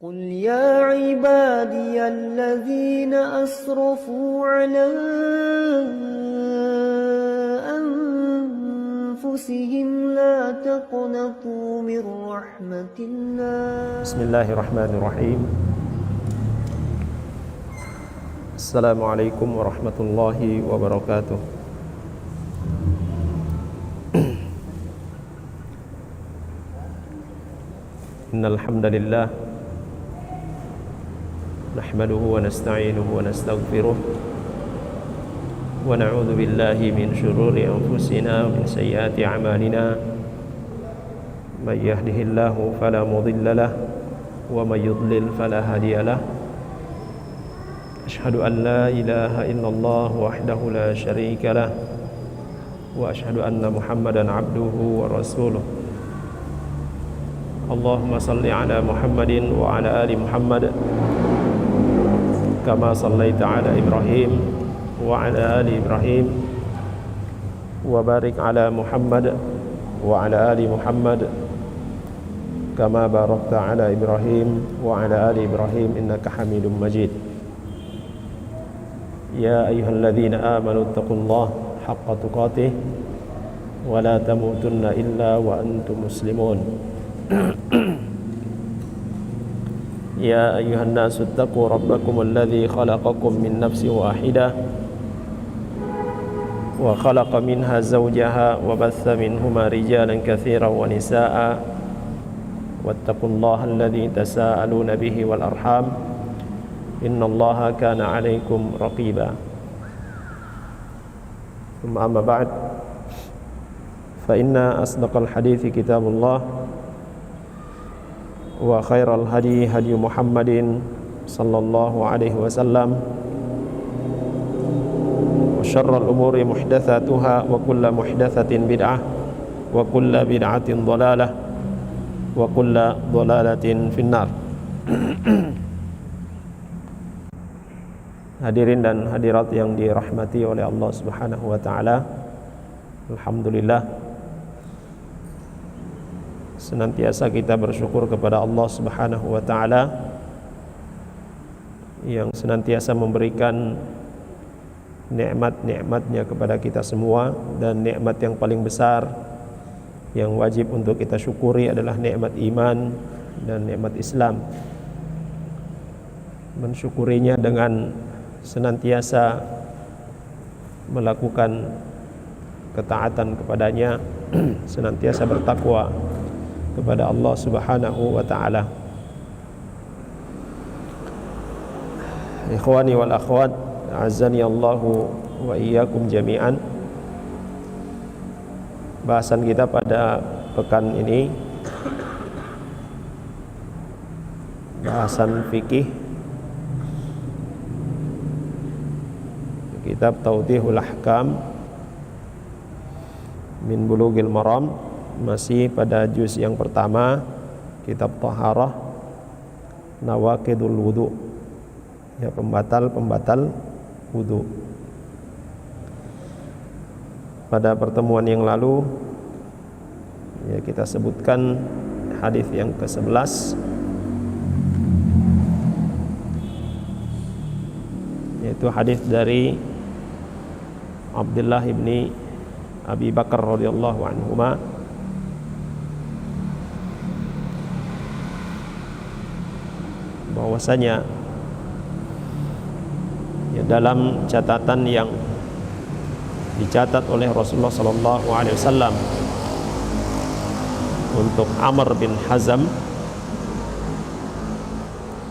قل يا عبادي الذين أسرفوا على أنفسهم لا تقنطوا من رحمة الله. بسم الله الرحمن الرحيم. السلام عليكم ورحمة الله وبركاته. إن الحمد لله نحمده ونستعينه ونستغفره ونعوذ بالله من شرور أنفسنا ومن سيئات أعمالنا من يهده الله فلا مضل له ومن يضلل فلا هادي له أشهد أن لا إله إلا الله وحده لا شريك له وأشهد أن محمدا عبده ورسوله اللهم صل على محمد وعلى آل محمد كما صليت على إبراهيم وعلى آل إبراهيم وبارك على محمد وعلى آل محمد كما باركت على إبراهيم وعلى آل إبراهيم إنك حميد مجيد يا أيها الذين آمنوا اتقوا الله حق تقاته ولا تموتن إلا وأنتم مسلمون يا أيها الناس اتقوا ربكم الذي خلقكم من نفس واحدة وخلق منها زوجها وبث منهما رجالا كثيرا ونساء واتقوا الله الذي تساءلون به والأرحام إن الله كان عليكم رقيبا ثم أما بعد فإن أصدق الحديث كتاب الله وخير الهدي هدي محمد صلى الله عليه وسلم وشر الأمور محدثاتها وكل محدثة بدعة وكل بدعة ضلالة وكل ضلالة في النار. Hadirin dan hadirat yang dirahmati oleh Allah Subhanahu wa taala. Alhamdulillah, senantiasa kita bersyukur kepada Allah Subhanahu wa taala yang senantiasa memberikan nikmat-nikmatnya kepada kita semua, dan nikmat yang paling besar yang wajib untuk kita syukuri adalah nikmat iman dan nikmat Islam. Mensyukurinya dengan senantiasa melakukan ketaatan kepadanya, senantiasa bertakwa kepada Allah Subhanahu wa taala. Ikhwani wal akhwat, azani Allahu wa iyyakum jami'an. Bahasan kita pada pekan ini bahasan fikih, kitab Tawdihul Ahkam min Bulughil Maram, masih pada juz yang pertama, kitab Taharah, Nawaqidul Wudu, ya, pembatal wudu. Pada pertemuan yang lalu ya kita sebutkan hadis yang ke-11, yaitu hadis dari Abdullah ibni Abi Bakar radhiyallahu anhuma, bahwasanya ya, dalam catatan yang dicatat oleh Rasulullah sallallahu alaihi wasallam untuk Amr bin Hazm,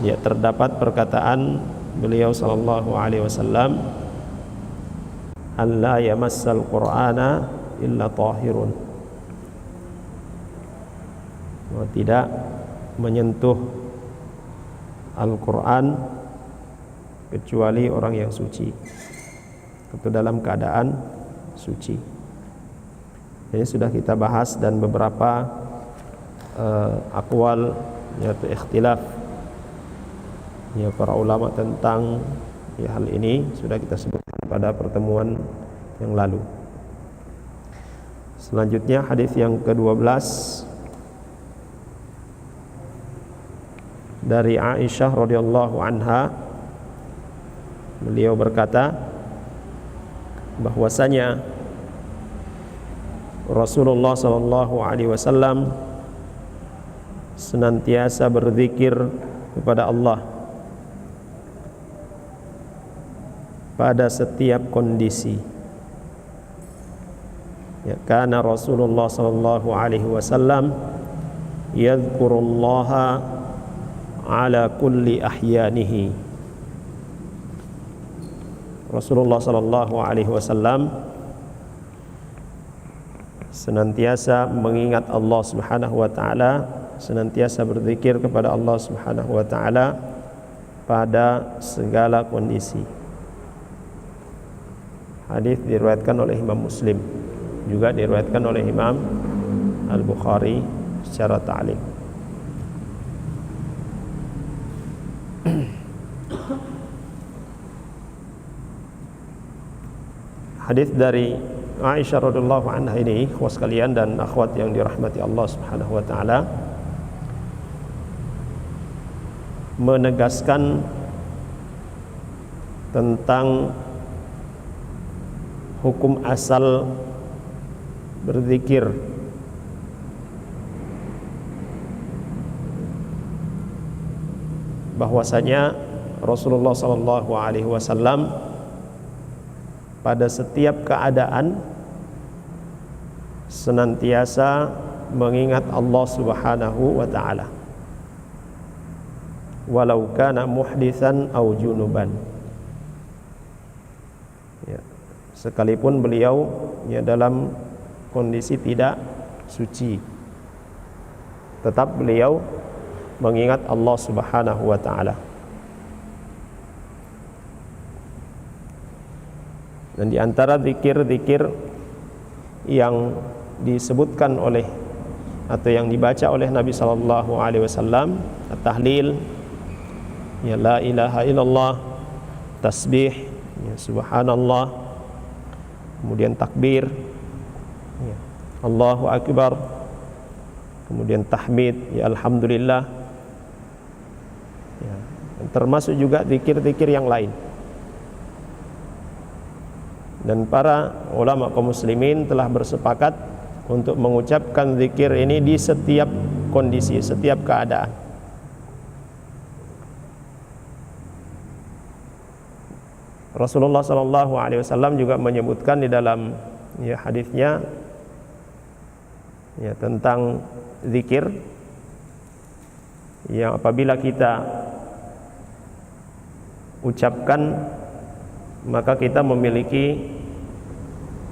ya, terdapat perkataan beliau sallallahu alaihi wasallam, alla yamassal qur'ana illa tahirun, bahwa tidak menyentuh Al-Quran kecuali orang yang suci, atau dalam keadaan suci. Ini sudah kita bahas, dan beberapa aqwal, yaitu ikhtilaf ya para ulama tentang ya hal ini sudah kita sebutkan pada pertemuan yang lalu. Selanjutnya hadis yang ke-12 dari Aisyah radhiyallahu anha, beliau berkata bahwasanya Rasulullah sallallahu alaihi wasallam senantiasa berzikir kepada Allah pada setiap kondisi. Ya, karena Rasulullah sallallahu alaihi wasallam yadhkurullaha ala kulli ahyanihi. Rasulullah sallallahu alaihi wasallam senantiasa mengingat Allah Subhanahu wa taala, senantiasa berzikir kepada Allah Subhanahu wa taala pada segala kondisi. Hadis diriwayatkan oleh Imam Muslim, juga diriwayatkan oleh Imam Al-Bukhari secara ta'liq. Hadis dari Aisyah radhiyallahu anha ini, ikhwas sekalian dan akhwat yang dirahmati Allah Subhanahu wa taala, menegaskan tentang hukum asal berzikir. Bahwasanya Rasulullah sallallahu alaihi wasallam pada setiap keadaan senantiasa mengingat Allah Subhanahu wa taala, walau kana muhditsan aw junuban. Ya, sekalipun beliau ya dalam kondisi tidak suci, tetap beliau mengingat Allah Subhanahu wa taala. Dan di antara zikir-zikir yang disebutkan oleh atau yang dibaca oleh Nabi sallallahu alaihi wasallam, at-tahlil, ya la ilaha illallah, tasbih, ya subhanallah, kemudian takbir, ya Allahu akbar, kemudian tahmid, ya alhamdulillah, ya, termasuk juga zikir-zikir yang lain. Dan para ulama kaum muslimin telah bersepakat untuk mengucapkan zikir ini di setiap kondisi, setiap keadaan. Rasulullah sallallahu alaihi wasallam juga menyebutkan di dalam ya hadisnya ya tentang zikir yang apabila kita ucapkan maka kita memiliki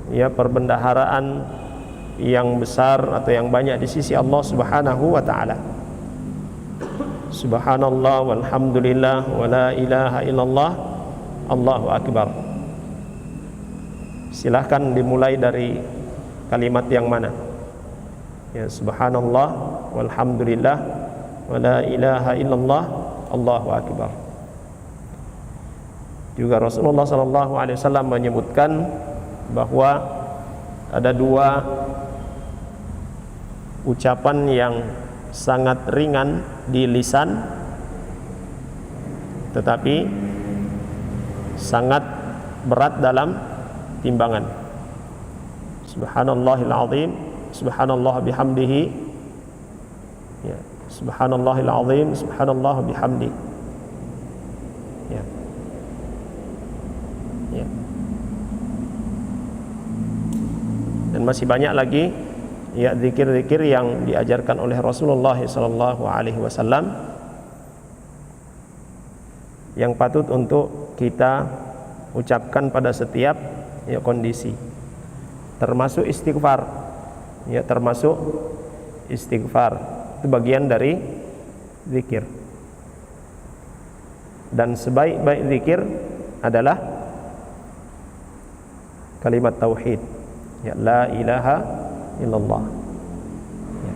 ya perbendaharaan yang besar atau yang banyak di sisi Allah Subhanahu wa taala. Subhanallah walhamdulillah wa la ilaha illallah, Allahu akbar. Silahkan dimulai dari kalimat yang mana? Ya subhanallah walhamdulillah wa la ilaha illallah, Allahu akbar. Juga Rasulullah sallallahu alaihi wasallam menyebutkan bahwa ada dua ucapan yang sangat ringan di lisan tetapi sangat berat dalam timbangan. Subhanallahil azim, subhanallah bihamdihi, ya subhanallahil azim, subhanallah bihamdihi. Ya. Ya. Dan masih banyak lagi ya zikir-zikir yang diajarkan oleh Rasulullah sallallahu alaihi wasallam yang patut untuk kita ucapkan pada setiap ya kondisi. Termasuk istighfar. Ya, termasuk istighfar. Itu bagian dari zikir. Dan sebaik-baik zikir adalah kalimat tauhid, ya la ilaha illallah. Ya.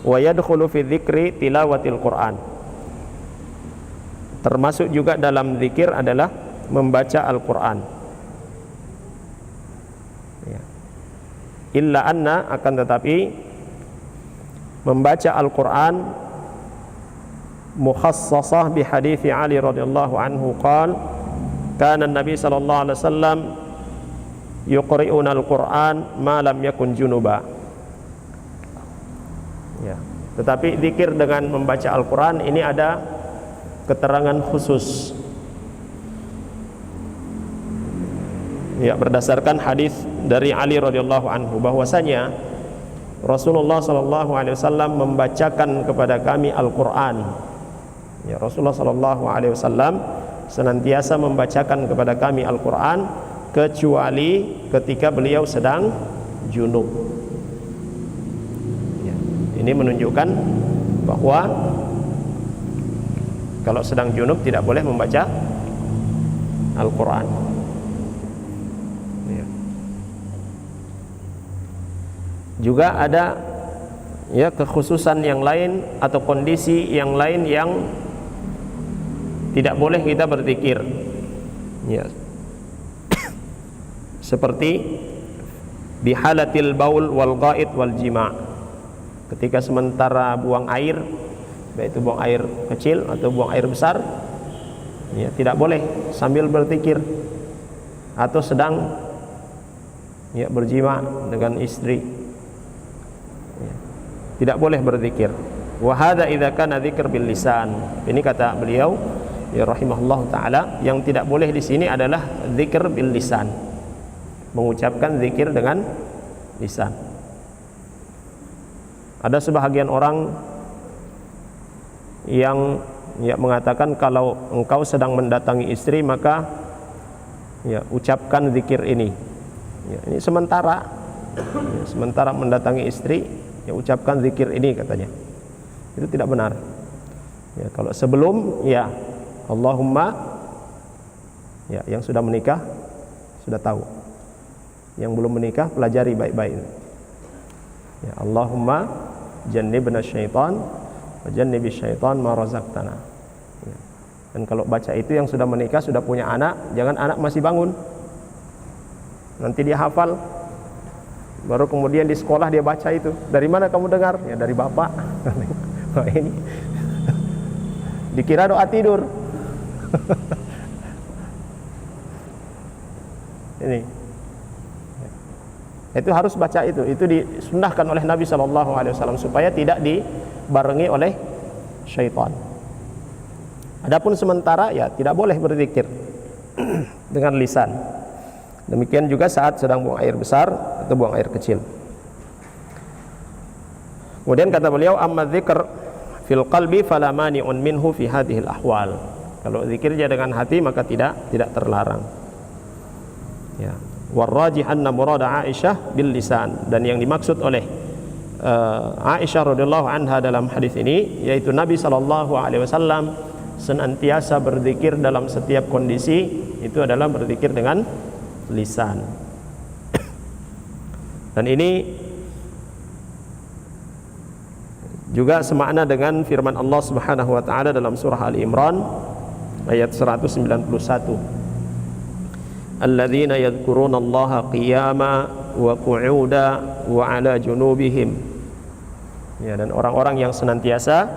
Wa yadkhulu fi dzikri tilawatil Quran. Termasuk juga dalam zikir adalah membaca Al-Quran. Ya. Illa anna, akan tetapi membaca Al-Quran mukhassasah bi hadithi Ali radhiyallahu anhu qala kana Nabi sallallahu alaihi wasallam yuqri'una Al-Quran ma lam yakun junuba. Ya, tetapi zikir dengan membaca Al-Quran ini ada keterangan khusus. Ya, berdasarkan hadis dari Ali radhiyallahu anhu bahwasanya Rasulullah sallallahu alaihi wasallam membacakan kepada kami Al-Quran. Ya, Rasulullah sallallahu alaihi wasallam senantiasa membacakan kepada kami Al-Quran kecuali ketika beliau sedang junub. Ya, ini menunjukkan bahwa kalau sedang junub tidak boleh membaca Al-Quran. Ya. Juga ada ya kekhususan yang lain atau kondisi yang lain yang tidak boleh kita berzikir. Ya. Seperti bihalatil baul wal ghaid wal jima'. Ketika sementara buang air, baik itu buang air kecil atau buang air besar, ya tidak boleh sambil berzikir atau sedang ya berjima dengan istri. Ya, tidak boleh berzikir. Wa hadza idza kana dzikr bil lisan. Ini kata beliau ya rahimahullah taala, yang tidak boleh di sini adalah zikir bil lisan, mengucapkan zikir dengan lisan. Ada sebahagian orang yang ya mengatakan kalau engkau sedang mendatangi istri maka ya ucapkan zikir ini. Ya, ini sementara mendatangi istri ya ucapkan zikir ini katanya. Itu tidak benar. Ya, kalau sebelum ya Allahumma, ya yang sudah menikah sudah tahu. Yang belum menikah pelajari baik-baik. Ya, Allahumma jannibna syaitan wa jannibish syaitan ma razaqtana. Ya. Dan kalau baca itu yang sudah menikah, sudah punya anak, jangan anak masih bangun. Nanti dia hafal. Baru kemudian di sekolah dia baca itu. Dari mana kamu dengar? Ya dari bapak. Nah, ini dikira doa tidur. Ini itu harus baca itu disunnahkan oleh Nabi SAW supaya tidak dibarengi oleh syaitan. Adapun sementara ya tidak boleh berzikir dengan lisan. Demikian juga saat sedang buang air besar atau buang air kecil. Kemudian kata beliau, amma dzikr fil qalbi fala mani'un minhu fi hadhil ahwal. Kalau zikirnya dengan hati maka tidak terlarang. Ya. Warrajih anna murada Aisyah bil lisan, dan yang dimaksud oleh Aisyah radhiyallahu anha dalam hadis ini yaitu Nabi sallallahu alaihi wasallam senantiasa berzikir dalam setiap kondisi, itu adalah berzikir dengan lisan. Dan ini juga semakna dengan firman Allah Subhanahu wa taala dalam surah Ali Imran ayat 191. Alladzina yadhkuruna Allaha qiyama wa qu'uda wa 'ala junubihim. Ya, dan orang-orang yang senantiasa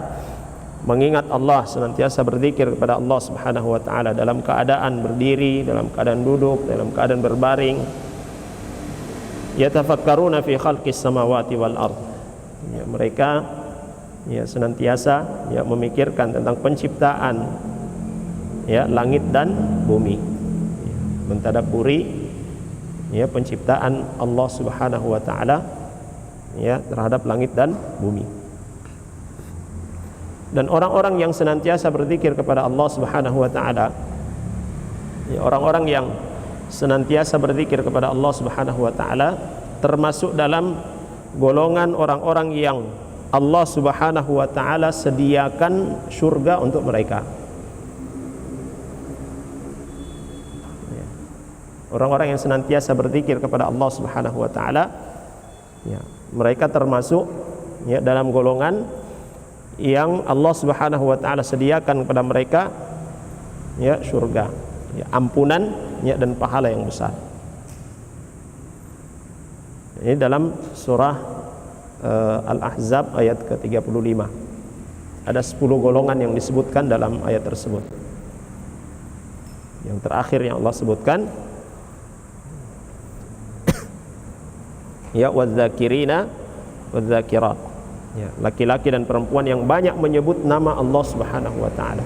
mengingat Allah, senantiasa berzikir kepada Allah Subhanahu wa taala dalam keadaan berdiri, dalam keadaan duduk, dalam keadaan berbaring. Yatafakkaruna fi khalqis samawati wal ard. Ya, mereka ya senantiasa ya memikirkan tentang penciptaan ya langit dan bumi. Mentadabburi ya penciptaan Allah Subhanahu wa taala ya terhadap langit dan bumi. Dan orang-orang yang senantiasa berzikir kepada Allah Subhanahu wa taala, ya orang-orang yang senantiasa berzikir kepada Allah Subhanahu wa taala termasuk dalam golongan orang-orang yang Allah Subhanahu wa taala sediakan surga untuk mereka. Orang-orang yang senantiasa berzikir kepada Allah Subhanahu wa taala ya, mereka termasuk ya dalam golongan yang Allah Subhanahu wa taala sediakan kepada mereka ya surga, ya ampunan ya dan pahala yang besar. Ini dalam surah Al-Ahzab ayat ke-35. Ada 10 golongan yang disebutkan dalam ayat tersebut. Yang terakhir yang Allah sebutkan, ya wadzakirina wadzakirat, ya, laki-laki dan perempuan yang banyak menyebut nama Allah Subhanahu wa taala.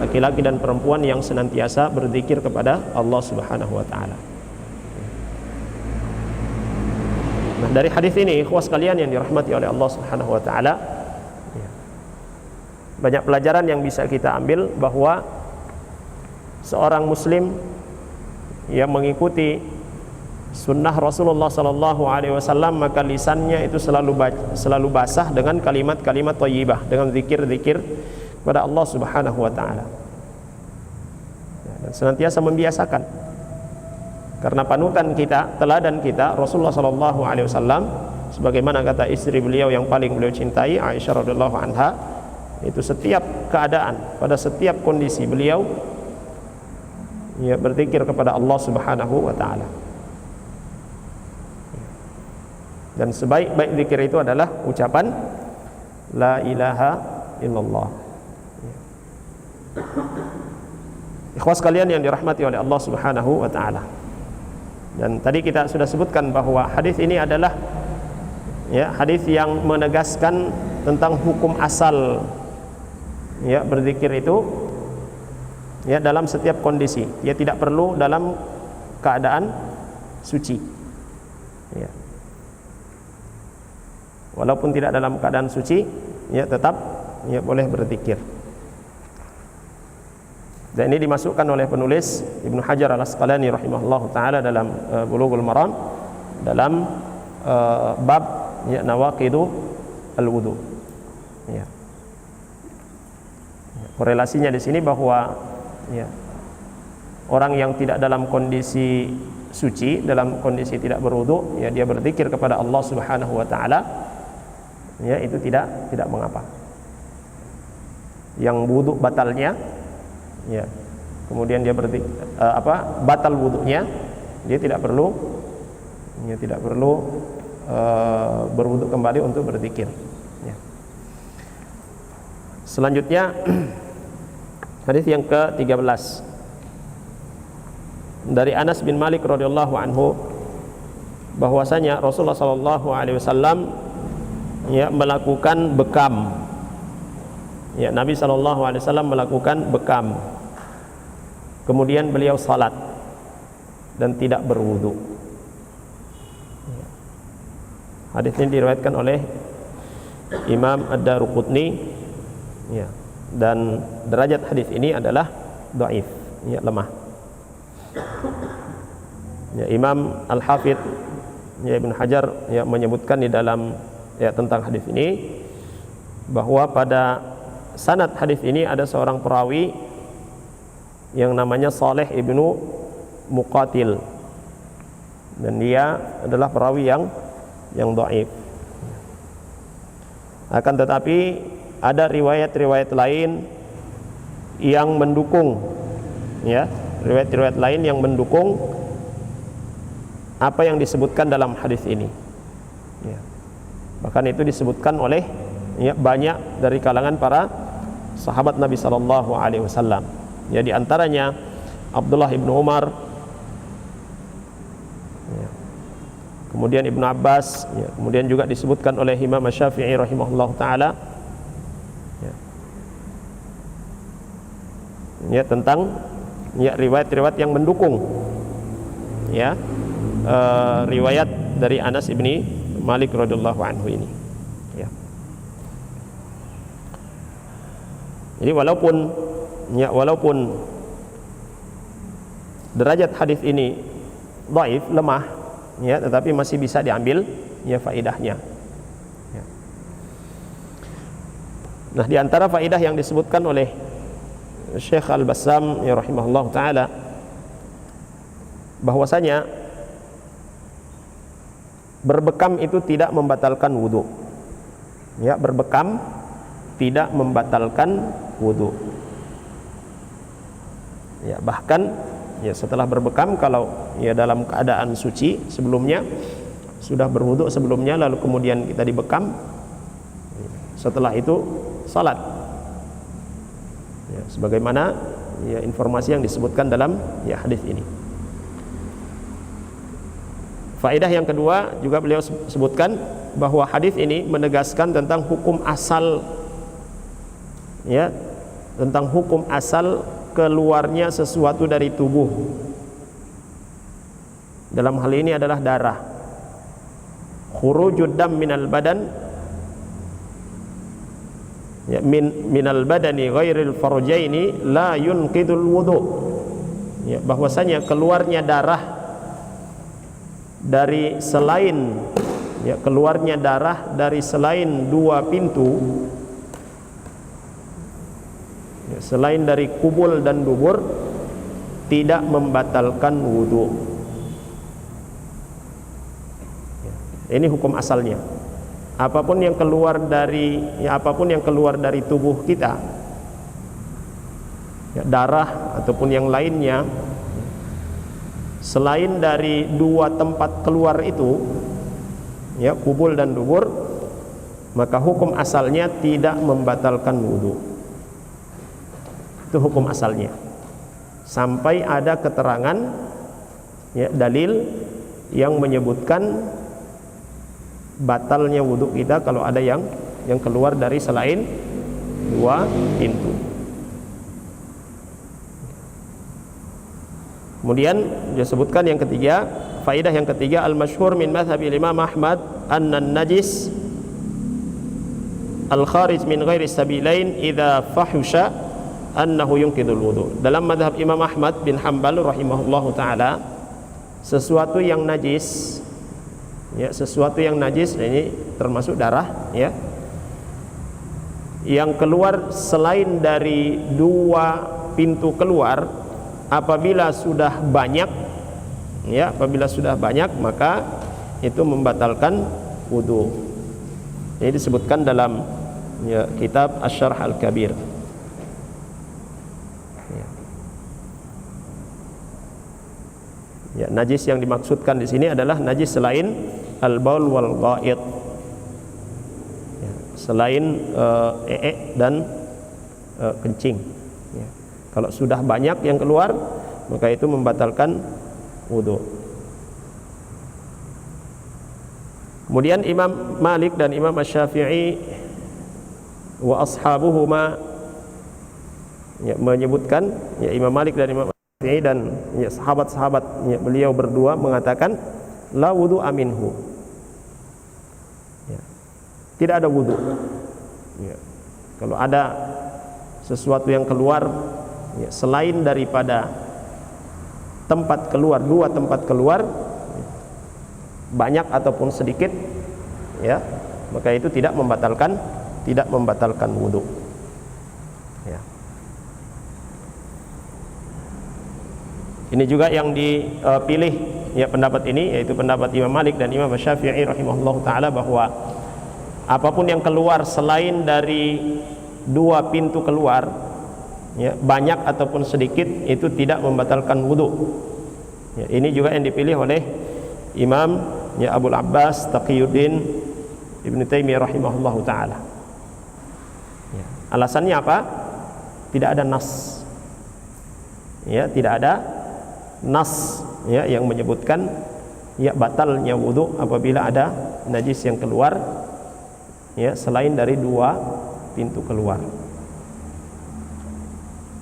Laki-laki dan perempuan yang senantiasa berzikir kepada Allah Subhanahu wa taala. Nah, dari hadis ini, ikhwas sekalian yang dirahmati oleh Allah Subhanahu wa taala, ya, banyak pelajaran yang bisa kita ambil bahwa seorang muslim yang mengikuti sunnah Rasulullah sallallahu alaihi wasallam, maka lisannya itu selalu basah dengan kalimat-kalimat thayyibah, dengan zikir-zikir kepada Allah Subhanahu wa taala. Dan senantiasa membiasakan. Karena panutan kita, teladan kita Rasulullah sallallahu alaihi wasallam, sebagaimana kata istri beliau yang paling beliau cintai, Aisyah radhiyallahu anha, itu setiap keadaan, pada setiap kondisi beliau ya berzikir kepada Allah Subhanahu wa taala. Dan sebaik-baik zikir itu adalah ucapan la ilaha illallah. Ikhwas sekalian yang dirahmati oleh Allah Subhanahu wa taala. Dan tadi kita sudah sebutkan bahwa hadis ini adalah ya hadis yang menegaskan tentang hukum asal ya berzikir itu ya dalam setiap kondisi. Dia tidak perlu dalam keadaan suci. Ya. Walaupun tidak dalam keadaan suci, ya tetap ya boleh berzikir. Dan ini dimasukkan oleh penulis Ibnu Hajar Al-Asqalani rahimahullahu taala dalam Bulughul Maram dalam bab ya nawaqidu al-wudu. Ya. Korelasinya di sini bahwa ya orang yang tidak dalam kondisi suci, dalam kondisi tidak berwudu, ya dia berzikir kepada Allah Subhanahu wa taala, ya itu tidak mengapa. Yang wudu batalnya, ya kemudian dia batal wudunya, dia tidak perlu berwudu kembali untuk berzikir. Ya. Selanjutnya hadis yang ke-13 dari Anas bin Malik radhiyallahu anhu, bahwasanya Rasulullah sallallahu alaihi wasallam ya melakukan bekam. Ya, Nabi sallallahu alaihi wasallam melakukan bekam. Kemudian beliau salat dan tidak berwudu. Hadis ini diriwayatkan oleh Imam Ad-Daruqutni, ya, dan derajat hadis ini adalah dhaif, ya, lemah. Ya, Imam Al-Hafidz ya Ibnu Hajar ya menyebutkan di dalam ya tentang hadis ini bahwa pada sanad hadis ini ada seorang perawi yang namanya Saleh ibnu Muqatil, dan dia adalah perawi yang dhaif. Akan tetapi ada riwayat-riwayat lain yang mendukung, ya, riwayat-riwayat lain yang mendukung apa yang disebutkan dalam hadis ini. Ya. Bahkan itu disebutkan oleh ya banyak dari kalangan para sahabat Nabi sallallahu alaihi wasallam. Ya, di antaranya Abdullah ibnu Umar, ya, kemudian Ibnu Abbas, ya, kemudian juga disebutkan oleh Imam Syafi'i rahimahullah taala, ya, tentang ya riwayat-riwayat yang mendukung ya riwayat dari Anas ibni Malik radhiyallahu anhu ini. Ya. Jadi walaupun derajat hadis ini dhaif, lemah, ya, tetapi masih bisa diambil ya faedahnya. Ya. Nah, di antara faedah yang disebutkan oleh Syekh Al-Bassam ya rahimahullah taala, bahwasanya berbekam itu tidak membatalkan wudu. Ya, berbekam tidak membatalkan wudu. Ya, bahkan ya setelah berbekam, kalau ya dalam keadaan suci sebelumnya, sudah berwudu sebelumnya lalu kemudian kita dibekam, setelah itu salat, ya, sebagaimana ya informasi yang disebutkan dalam ya hadis ini. Faedah yang kedua juga beliau sebutkan bahwa hadis ini menegaskan tentang hukum asal, ya, tentang hukum asal keluarnya sesuatu dari tubuh. Dalam hal ini adalah darah. Khurujud dam minal badan, ya, minal badani ghairil farjaini la yunqidul wudu. Ya, bahwasanya keluarnya darah dari selain, ya, keluarnya darah dari selain dua pintu, ya, selain dari kubul dan dubur, tidak membatalkan wudu. Ini hukum asalnya. Apapun yang keluar dari, ya, apapun yang keluar dari tubuh kita, ya, darah ataupun yang lainnya, selain dari dua tempat keluar itu, ya, kubul dan dubur, maka hukum asalnya tidak membatalkan wudu. Itu hukum asalnya. Sampai ada keterangan, ya, dalil yang menyebutkan batalnya wudu kita kalau ada yang keluar dari selain dua pintu. Kemudian disebutkan yang ketiga, faedah yang ketiga, al-masyhur min madhhabi Imam Ahmad anna an-najis al-kharij min ghairi sabilain idza fahusha annahu yunqidul wudu. Dalam madhab Imam Ahmad bin Hanbal rahimahullahu taala, sesuatu yang najis, ya, sesuatu yang najis, ini termasuk darah, ya, yang keluar selain dari dua pintu keluar, apabila sudah banyak, ya, apabila sudah banyak maka itu membatalkan wudu. Ini disebutkan dalam, ya, kitab Asy-Syarh Al-Kabir. Ya, najis yang dimaksudkan di sini adalah najis selain al-baul wal ghaid, ya, selain dan kencing. Ya. Kalau sudah banyak yang keluar, maka itu membatalkan wudu. Kemudian Imam Malik dan Imam Asy-Syafi'i wa ashabuhuma, ya, menyebutkan, ya, Imam Malik dan Imam Asy-Syafi'i dan, ya, sahabat-sahabat, ya, beliau berdua mengatakan la wudu aminhu. Ya, tidak ada wudu. Ya, kalau ada sesuatu yang keluar, ya, selain daripada tempat keluar, dua tempat keluar, ya, banyak ataupun sedikit, ya, maka itu tidak membatalkan wudu. Ya. Ini juga yang dipilih, ya, pendapat ini, yaitu pendapat Imam Malik dan Imam Syafi'i rahimahullahu taala, bahwa apapun yang keluar selain dari dua pintu keluar, ya, banyak ataupun sedikit, itu tidak membatalkan wudu. Ya, ini juga yang dipilih oleh Imam, ya, Abul Abbas Taqiyuddin Ibnu Taimiyah rahimahullahu taala. Ya, alasannya apa? Tidak ada nas. Ya, tidak ada nas, ya, yang menyebutkan, ya, batalnya wudu apabila ada najis yang keluar, ya, selain dari dua pintu keluar.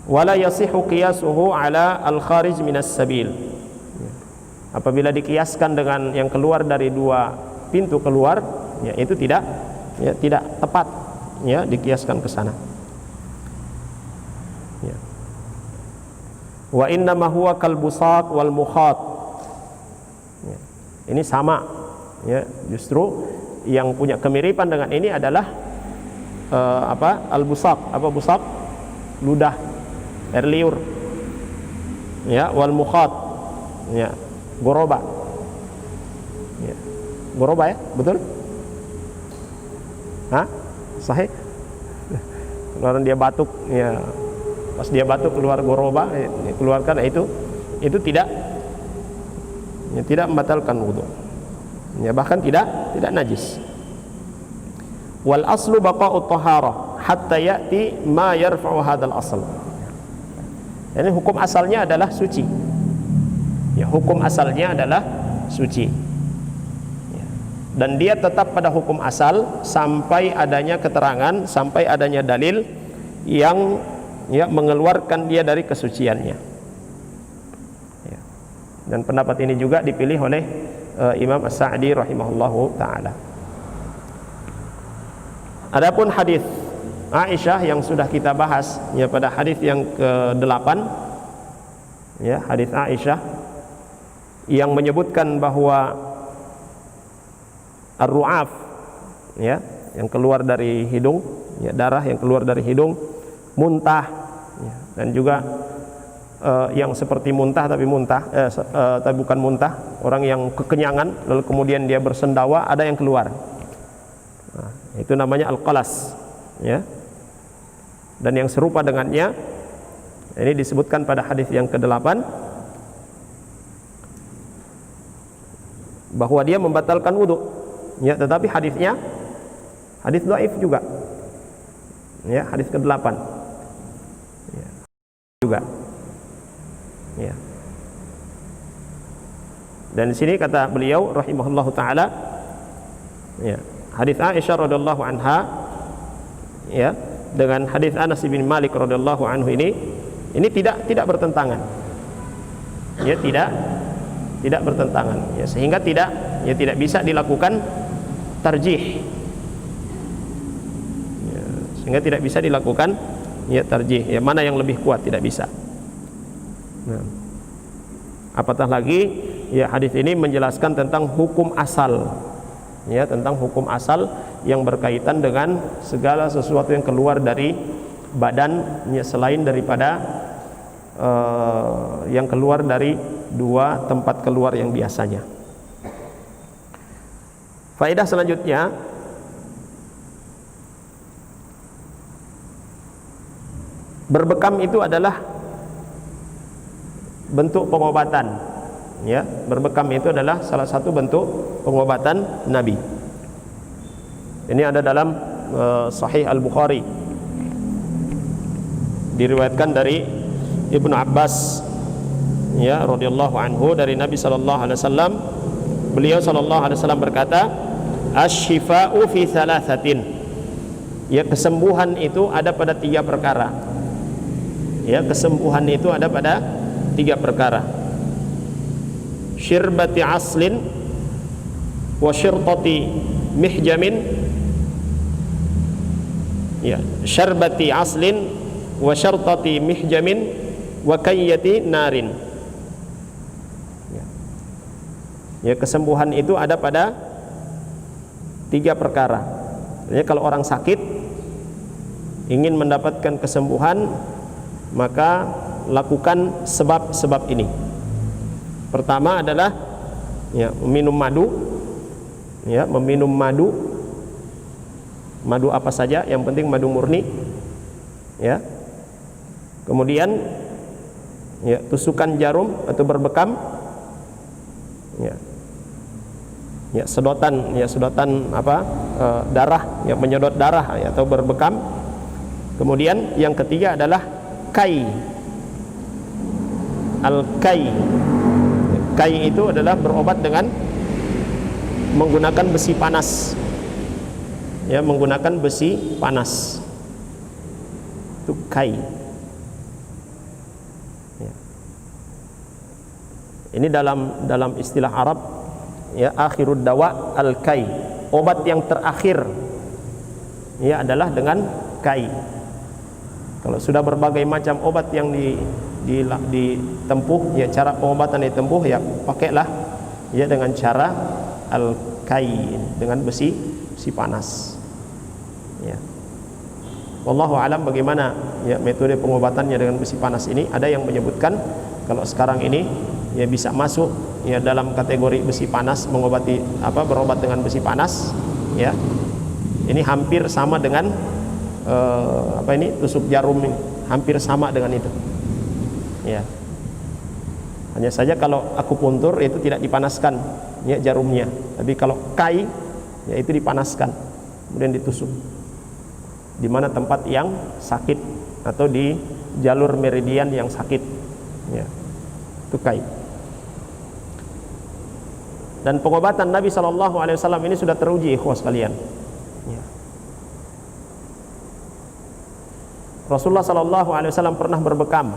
Wala yasihu qiyasuhu ala al-kharij minas sabil. Ya. Apabila dikiaskan dengan yang keluar dari dua pintu keluar, ya, itu tidak, ya, tidak tepat, ya, dikiaskan ke sana. Ya. Wa inna ma huwa kal busaq wal mukhat. Ya. Ini sama, ya, justru yang punya kemiripan dengan ini adalah al busaq. Apa busaq? Ludah, air liur. Ya, wal mukhat, ya, goroba. Ya. Goroba, ya, betul? Hah? Sahih? Kalau dia batuk, ya, pas dia batuk keluar goroba, keluarkan, itu tidak, ya, tidak membatalkan wudu. Ya, bahkan tidak najis. Wal aslu baqa'ut taharah hatta ya'ti ma yarfa'u hadzal asl. Ini hukum asalnya adalah suci. Ya, hukum asalnya adalah suci. Ya. Dan dia tetap pada hukum asal sampai adanya keterangan, sampai adanya dalil yang mengeluarkan dia dari kesuciannya. Ya. Dan pendapat ini juga dipilih oleh Imam As-Sa'di rahimahullahu taala. Adapun hadis Aisyah yang sudah kita bahas ya pada hadis yang ke-8, ya, hadis Aisyah yang menyebutkan bahwa ar-ru'af, ya, yang keluar dari hidung, ya, darah yang keluar dari hidung, muntah, ya, dan juga yang seperti muntah tapi bukan muntah, orang yang kekenyangan lalu kemudian dia bersendawa, ada yang keluar. Nah, itu namanya al-qalas, ya. Dan yang serupa dengannya ini disebutkan pada hadis yang ke-8 bahwa dia membatalkan wudu, ya, tetapi hadisnya hadis dhaif juga, ya, hadis ke-8, ya, juga, ya. Dan di sini kata beliau rahimahullahu taala, ya, hadis Aisyah radhiyallahu anha, ya, dengan hadis Anas bin Malik radhiyallahu anhu ini tidak bertentangan, ya, tidak bertentangan, ya, sehingga tidak bisa dilakukan tarjih, ya, sehingga tidak bisa dilakukan, ya, tarjih, ya, mana yang lebih kuat, tidak bisa. Nah, apatah lagi, ya, hadis ini menjelaskan tentang hukum asal, ya, tentang hukum asal yang berkaitan dengan segala sesuatu yang keluar dari badan, ya, selain daripada yang keluar dari dua tempat keluar yang biasanya. Faedah selanjutnya, berbekam itu adalah bentuk pengobatan, ya, berbekam itu adalah salah satu bentuk pengobatan Nabi. Ini ada dalam Sahih Al-Bukhari, diriwayatkan dari Ibnu Abbas, ya, radhiyallahu anhu, dari Nabi sallallahu alaihi wasallam. Beliau sallallahu alaihi wasallam berkata, asy-syifa'u fi thalathatin. Ya, kesembuhan itu ada pada 3 perkara. Ya, kesembuhan itu ada pada 3 perkara. Syirbati aslin wa syirtati mihjamin, ya, syarbati aslin wa syartati mihjamin wa kayyati narin. Ya. Ya, kesembuhan itu ada pada 3 perkara. Jadi kalau orang sakit ingin mendapatkan kesembuhan, maka lakukan sebab-sebab ini. Pertama adalah, ya, meminum madu, ya, meminum madu apa saja, yang penting madu murni, ya. Kemudian, ya, tusukan jarum atau berbekam, ya, ya, sedotan darah, ya, menyedot darah, ya, atau berbekam. Kemudian yang ketiga adalah kai. Al-kai. Kai itu adalah berobat dengan menggunakan besi panas, ya, menggunakan besi panas, itu kai, ya. Ini dalam istilah Arab, ya, akhirud dawa al-kai, obat yang terakhir, ya, adalah dengan kai. Kalau sudah berbagai macam obat yang ditempuh, ya, cara pengobatan ditempuh, ya, pakailah, ya, dengan cara al-kai, dengan besi panas, ya. Wallahu alam bagaimana, ya, metode pengobatannya dengan besi panas ini. Ada yang menyebutkan kalau sekarang ini, ya, bisa masuk, ya, dalam kategori besi panas, berobat dengan besi panas, ya. Ini hampir sama dengan tusuk jarum ini, hampir sama dengan itu, ya. Hanya saja kalau akupuntur itu tidak dipanaskan, ya jarumnya. Tapi kalau kai ya itu dipanaskan kemudian ditusuk di mana tempat yang sakit atau di jalur meridian yang sakit, ya itu kai. Dan pengobatan Nabi SAW ini sudah teruji, ikhwas sekalian, ya. Rasulullah SAW pernah berbekam.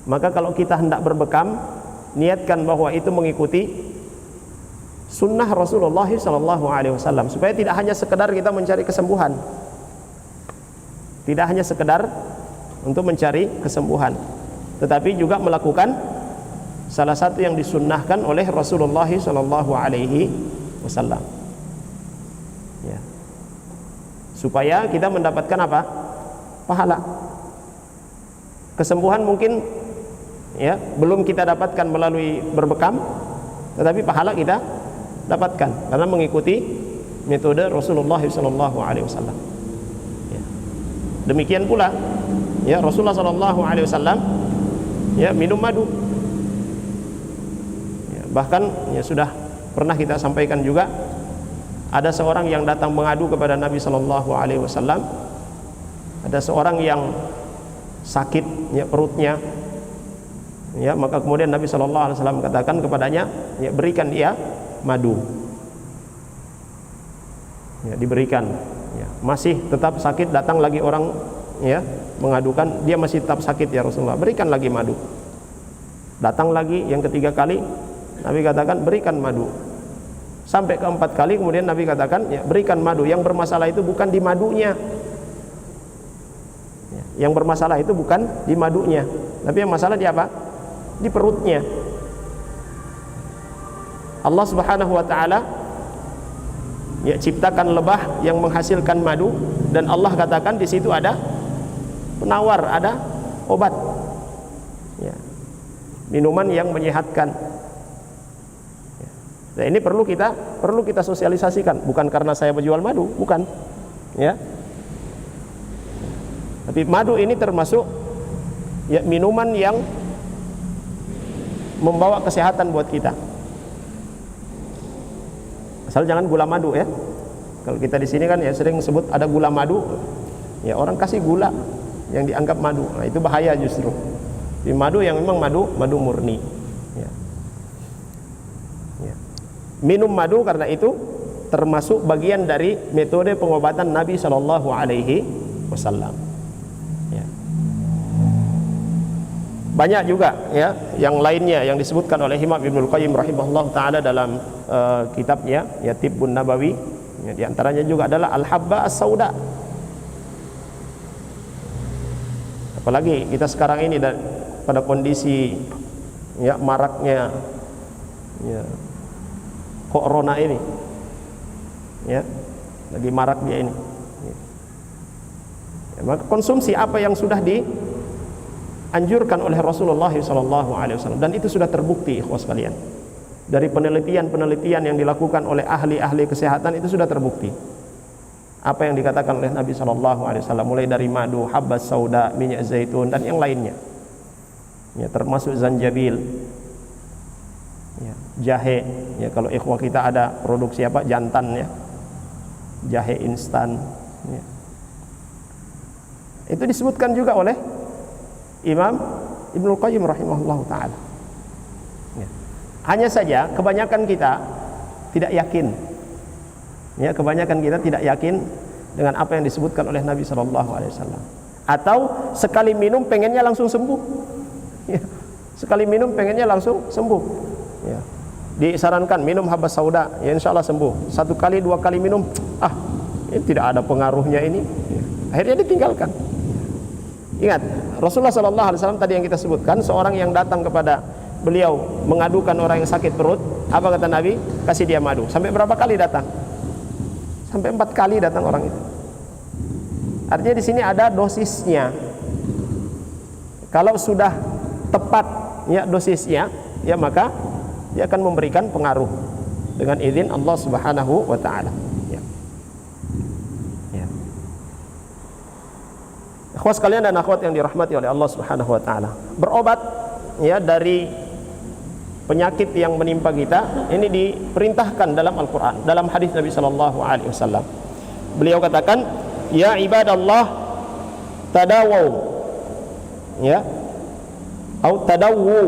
Maka kalau kita hendak berbekam, niatkan bahwa itu mengikuti sunnah Rasulullah SAW, supaya tidak hanya sekedar kita mencari kesembuhan, tidak hanya sekedar untuk mencari kesembuhan, tetapi juga melakukan salah satu yang disunnahkan oleh Rasulullah SAW, ya. Supaya kita mendapatkan apa? Pahala. Kesembuhan mungkin ya belum kita dapatkan melalui berbekam, tetapi pahala kita dapatkan karena mengikuti metode Rasulullah SAW. Ya. Demikian pula ya Rasulullah SAW ya minum madu. Ya, bahkan ya sudah pernah kita sampaikan juga, ada seorang yang datang mengadu kepada Nabi SAW. Ada seorang yang sakit ya perutnya, ya maka kemudian Nabi SAW katakan kepadanya, ya berikan dia madu, ya diberikan, ya masih tetap sakit, datang lagi orang ya mengadukan dia masih tetap sakit, ya Rasulullah berikan lagi madu. Datang lagi yang ketiga kali, Nabi katakan berikan madu. Sampai keempat kali kemudian Nabi katakan, ya berikan madu. Yang bermasalah itu bukan di madunya, yang bermasalah itu bukan di madunya, tapi yang masalah di apa? Di perutnya. Allah Subhanahu wa taala ya ciptakan lebah yang menghasilkan madu, dan Allah katakan di situ ada penawar, ada obat, ya, minuman yang menyehatkan. Ya. Nah, ini perlu kita sosialisasikan, bukan karena saya berjual madu, bukan, ya. Tapi madu ini termasuk ya minuman yang membawa kesehatan buat kita. Asal jangan gula madu, ya. Kalau kita di sini kan ya sering sebut ada gula madu, ya orang kasih gula yang dianggap madu. Nah, itu bahaya justru. Di madu yang memang madu murni. Ya. Ya. Minum madu karena itu termasuk bagian dari metode pengobatan Nabi SAW. Banyak juga ya yang lainnya yang disebutkan oleh Imam Ibnul Qayyim rahimahullah taala dalam kitabnya ya Tibbun Nabawi, ya, di antaranya juga adalah al-habba as-sauda. Apalagi kita sekarang ini pada kondisi ya maraknya ya corona ini, ya lagi marak dia ini, ya, maka konsumsi apa yang sudah dianjurkan oleh Rasulullah SAW, dan itu sudah terbukti, ikhwas sekalian. Dari penelitian yang dilakukan oleh ahli-ahli kesehatan itu sudah terbukti. Apa yang dikatakan oleh Nabi SAW, mulai dari madu, habbas sauda, minyak zaitun dan yang lainnya. Ya, termasuk zanjabil, ya, jahe. Ya, kalau ikhwah kita ada produksi apa jantan, ya, jahe instan. Ya. Itu disebutkan juga oleh Imam Ibnul Qayyim rahimahullah ta'ala, ya. Hanya saja kebanyakan kita tidak yakin, ya, kebanyakan kita tidak yakin dengan apa yang disebutkan oleh Nabi SAW. Atau sekali minum pengennya langsung sembuh, ya. Sekali minum pengennya langsung sembuh, ya. Disarankan minum habbas sauda, ya insya Allah sembuh. 1 kali 2 kali minum, ini tidak ada pengaruhnya ini, ya. Akhirnya ditinggalkan. Ingat, Rasulullah SAW tadi yang kita sebutkan, seorang yang datang kepada beliau mengadukan orang yang sakit perut, apa kata Nabi? Kasih dia madu. Sampai berapa kali datang? Sampai 4 kali datang orang itu. Artinya di sini ada dosisnya. Kalau sudah tepat ya dosisnya, ya maka dia akan memberikan pengaruh dengan izin Allah Subhanahu wa taala. Ikhwas sekalian dan akhwat yang dirahmati oleh Allah Subhanahu wa taala, berobat ya dari penyakit yang menimpa kita ini diperintahkan dalam Al-Quran, dalam hadis Nabi sallallahu alaihi wasallam. Beliau katakan, ya ibadallah tadawu, ya, atau tadawu,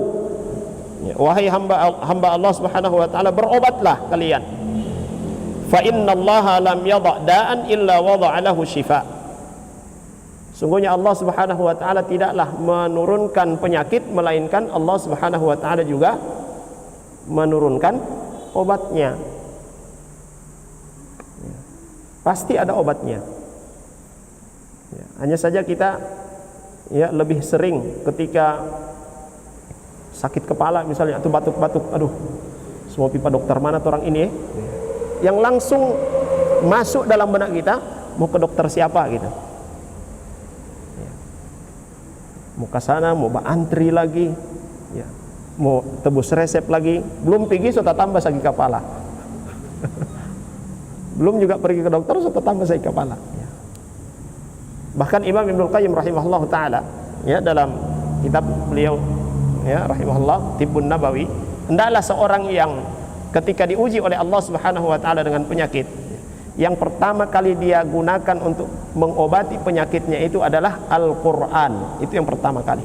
ya, wahai hamba Allah Subhanahu wa taala, berobatlah kalian. Fa innallaha lam yadha' da'an illa wada'a lahu shifa. Sungguhnya Allah Subhanahu wa taala tidaklah menurunkan penyakit, melainkan Allah Subhanahu wa taala juga menurunkan obatnya. Pasti ada obatnya. Hanya saja kita lebih sering ketika sakit kepala misalnya atau batuk-batuk, aduh, semua pipa dokter mana tuh orang ini, yang langsung masuk dalam benak kita, mau ke dokter siapa gitu. Mau ke sana, mau antri lagi, ya, mau tebus resep lagi, belum pergi sudah tambah sakit kepala. Belum juga pergi ke dokter sudah tambah sakit kepala. Ya. Bahkan Imam Ibnul Qayyim rahimahullah taala, ya, dalam kitab beliau, ya, rahimahullah Tibbun Nabawi, hendaklah seorang yang ketika diuji oleh Allah Subhanahu wa taala dengan penyakit, yang pertama kali dia gunakan untuk mengobati penyakitnya itu adalah Al-Quran. Itu yang pertama kali,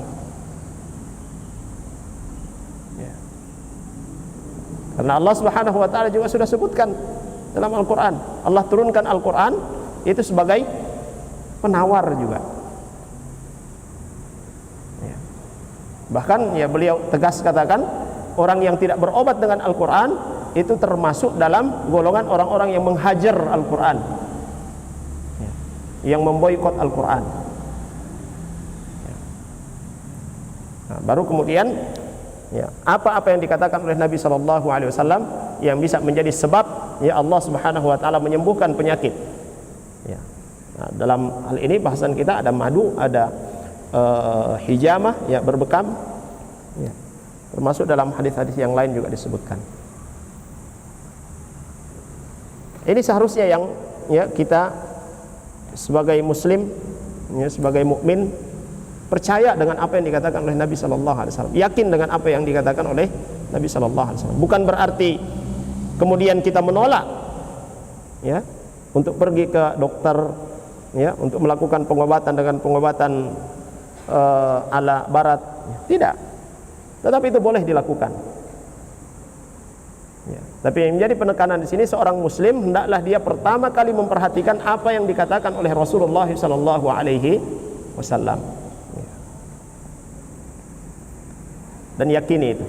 ya. Karena Allah Subhanahu wa ta'ala juga sudah sebutkan dalam Al-Quran, Allah turunkan Al-Quran itu sebagai penawar juga, ya. Bahkan ya beliau tegas katakan, orang yang tidak berobat dengan Al-Quran itu termasuk dalam golongan orang-orang yang menghajar Al-Quran, ya, yang memboikot Al-Quran, ya. Nah, baru kemudian, ya, apa-apa yang dikatakan oleh Nabi SAW yang bisa menjadi sebab, ya, Allah Subhanahu wa ta'ala menyembuhkan penyakit, ya. Nah, dalam hal ini bahasan kita ada madu, ada hijamah, ya, berbekam, ya. Termasuk dalam hadis-hadis yang lain juga disebutkan. Ini seharusnya yang, ya, kita sebagai muslim, ya, sebagai mukmin percaya dengan apa yang dikatakan oleh Nabi sallallahu alaihi wasallam, yakin dengan apa yang dikatakan oleh Nabi sallallahu alaihi wasallam. Bukan berarti kemudian kita menolak, ya, untuk pergi ke dokter, ya, untuk melakukan pengobatan dengan pengobatan ala barat. Tidak. Tetapi itu boleh dilakukan. Ya. Tapi yang menjadi penekanan di sini, seorang muslim hendaklah dia pertama kali memperhatikan apa yang dikatakan oleh Rasulullah sallallahu alaihi wasallam. Ya. Dan yakini itu.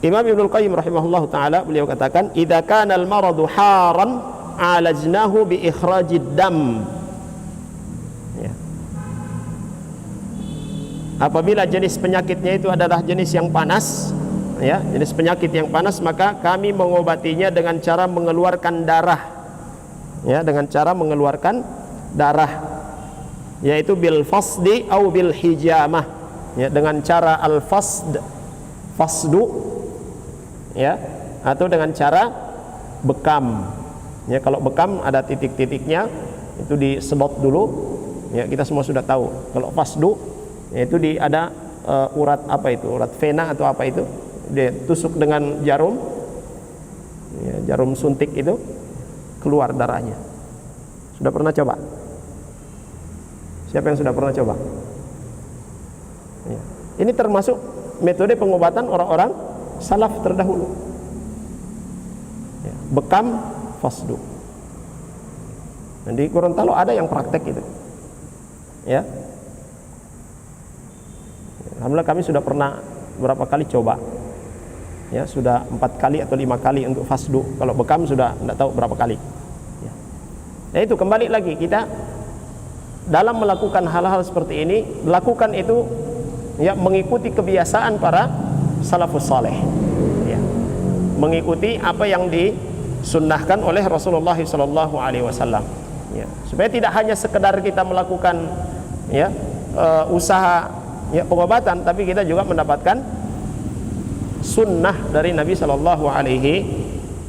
Imam Ibnul Qayyim rahimahullah taala beliau katakan, "Idza kana al-maradu haran, 'alajnahu bi ikhrajid dam." Ya. Apabila jenis penyakitnya itu adalah jenis yang panas, ya, jenis penyakit yang panas, maka kami mengobatinya dengan cara mengeluarkan darah, ya, dengan cara mengeluarkan darah, yaitu bil fasdi au bil hijamah, ya, dengan cara al fasdu, ya, atau dengan cara bekam, ya. Kalau bekam ada titik-titiknya, itu disedot dulu, ya, kita semua sudah tahu. Kalau fasdu, yaitu ada urat apa itu, urat vena atau apa itu, dia tusuk dengan jarum, ya, jarum suntik itu, keluar darahnya. Sudah pernah coba? Siapa yang sudah pernah coba? Ya. Ini termasuk metode pengobatan orang-orang salaf terdahulu, ya, bekam fasdu. Dan di Gorontalo ada yang praktek itu, ya. Alhamdulillah kami sudah pernah berapa kali coba, ya, sudah 4 kali atau 5 kali untuk fasdu. Kalau bekam sudah tidak tahu berapa kali, ya. Nah, itu kembali lagi, kita dalam melakukan hal-hal seperti ini, lakukan itu, ya, mengikuti kebiasaan para salafus saleh, ya, mengikuti apa yang disunnahkan oleh Rasulullah SAW, ya, supaya tidak hanya sekedar kita melakukan, ya, usaha, ya, pengobatan, tapi kita juga mendapatkan sunnah dari Nabi Sallallahu Alaihi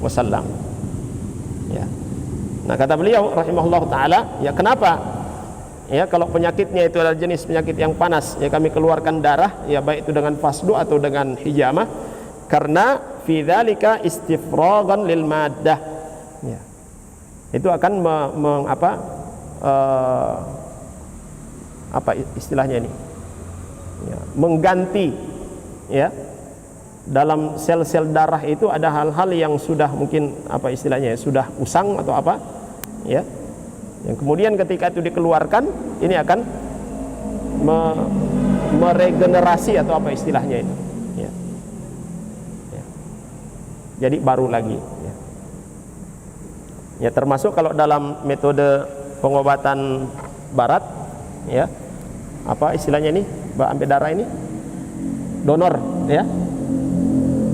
Wasallam. Ya. Nah, kata beliau rahimahullah taala, ya, kenapa ya kalau penyakitnya itu adalah jenis penyakit yang panas, ya kami keluarkan darah, ya baik itu dengan fasdu atau dengan hijamah, karena fi dzalika istifragan lil maddah, ya itu akan apa istilahnya ini, ya, mengganti, ya dalam sel-sel darah itu ada hal-hal yang sudah mungkin apa istilahnya ya, sudah usang atau apa, ya yang kemudian ketika itu dikeluarkan ini akan meregenerasi atau apa istilahnya itu, ya. Ya. Jadi baru lagi, ya. Ya termasuk kalau dalam metode pengobatan barat, ya apa istilahnya ini, ambil darah ini, donor, ya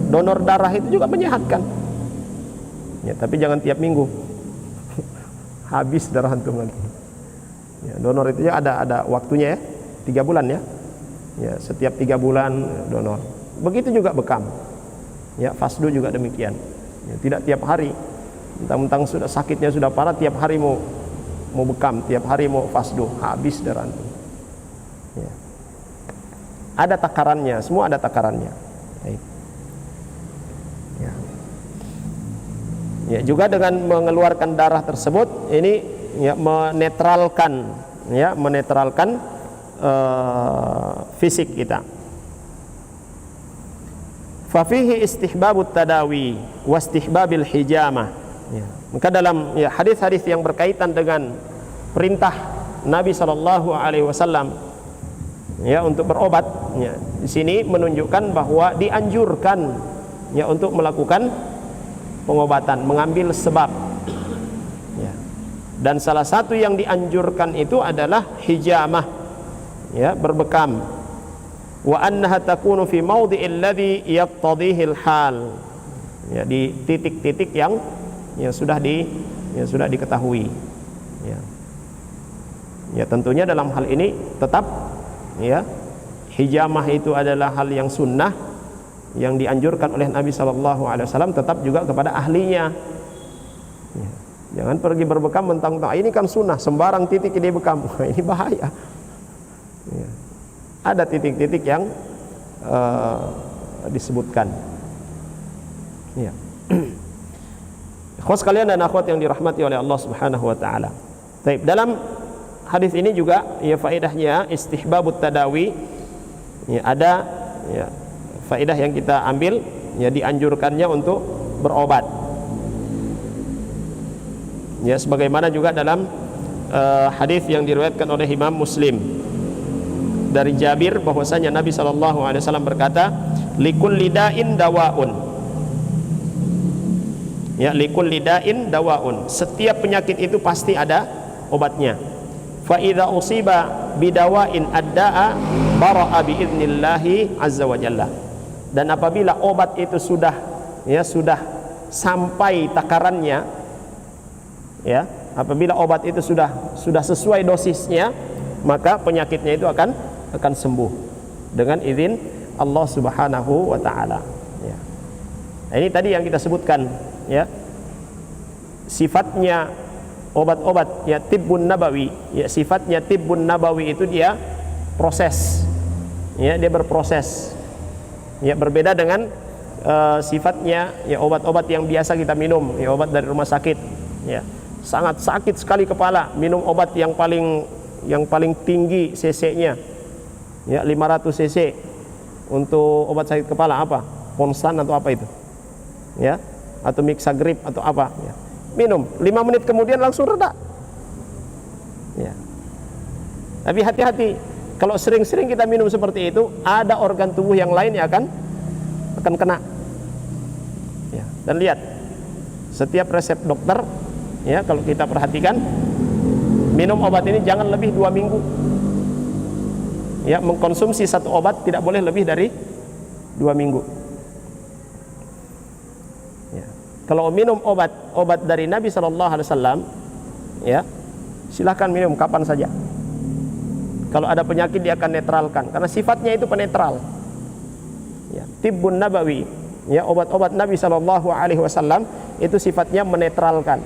donor darah itu juga menyehatkan, ya tapi jangan tiap minggu habis darah antum lagi, ya, donor itu ya ada waktunya, ya 3 bulan, ya ya setiap 3 bulan donor. Begitu juga bekam, ya fasdu juga demikian, ya, tidak tiap hari, mentang-mentang sudah sakitnya sudah parah tiap hari mau bekam, tiap hari mau fasdu, habis darah antum, ya. Ada takarannya, semua ada takarannya. Baik. Ya. Ya, juga dengan mengeluarkan darah tersebut ini ya menetralkan fisik kita. Fa fihi istihbabut tadawi wa istihbabil hijamah. Ya. Maka dalam ya hadis-hadis yang berkaitan dengan perintah Nabi sallallahu alaihi wasallam ya untuk berobat, ya di sini menunjukkan bahwa dianjurkan ya untuk melakukan pengobatan, mengambil sebab, ya. Dan salah satu yang dianjurkan itu adalah hijamah, ya berbekam, wa annaha takunu fi mawdi'il ladzi yaqtadhihi al-hal, ya di titik-titik yang sudah diketahui, ya. Ya tentunya dalam hal ini tetap, ya hijamah itu adalah hal yang sunnah yang dianjurkan oleh Nabi SAW, tetap juga kepada ahlinya, ya. Jangan pergi berbekam mentang-mentang ini kan sunnah, sembarang titik ini bekam, ini bahaya, ya. Ada titik-titik yang disebutkan, ya. Ikhwas sekalian dan akhwat yang dirahmati oleh Allah Subhanahu wa taala. Baik, dalam hadis ini juga ya faedahnya istihbabut tadawi, ya ada ya faedah yang kita ambil, ya dianjurkannya untuk berobat, ya sebagaimana juga dalam hadis yang diriwayatkan oleh Imam Muslim dari Jabir bahwasanya Nabi SAW berkata, likulli da'in dawaun, ya likulli da'in dawaun, setiap penyakit itu pasti ada obatnya. Fa idza usiba bidawain adda'a bara'a biidnillahi azza wa jalla. Dan apabila obat itu sudah sampai takarannya, ya apabila obat itu sudah sesuai dosisnya, maka penyakitnya itu akan sembuh dengan izin Allah Subhanahu wa taala, ya. Nah, ini tadi yang kita sebutkan, ya sifatnya obat-obat ya tibbun nabawi, ya sifatnya tibbun nabawi itu dia proses, ya dia berproses, ya berbeda dengan sifatnya ya obat-obat yang biasa kita minum, ya obat dari rumah sakit, ya sangat sakit sekali kepala, minum obat yang paling tinggi cc-nya, ya 500 cc untuk obat sakit kepala, apa Ponstan atau apa itu, ya atau Mixagrip atau apa, ya. Minum 5 menit kemudian langsung reda, ya. Tapi hati-hati, kalau sering-sering kita minum seperti itu, ada organ tubuh yang lain yang akan kena, ya. Dan lihat setiap resep dokter, ya kalau kita perhatikan, minum obat ini jangan lebih 2 minggu, ya mengkonsumsi satu obat tidak boleh lebih dari 2 minggu. Kalau minum obat dari Nabi SAW, ya silahkan minum kapan saja. Kalau ada penyakit dia akan netralkan, karena sifatnya itu penetral, ya tibbun nabawi, ya obat-obat Nabi SAW itu sifatnya menetralkan.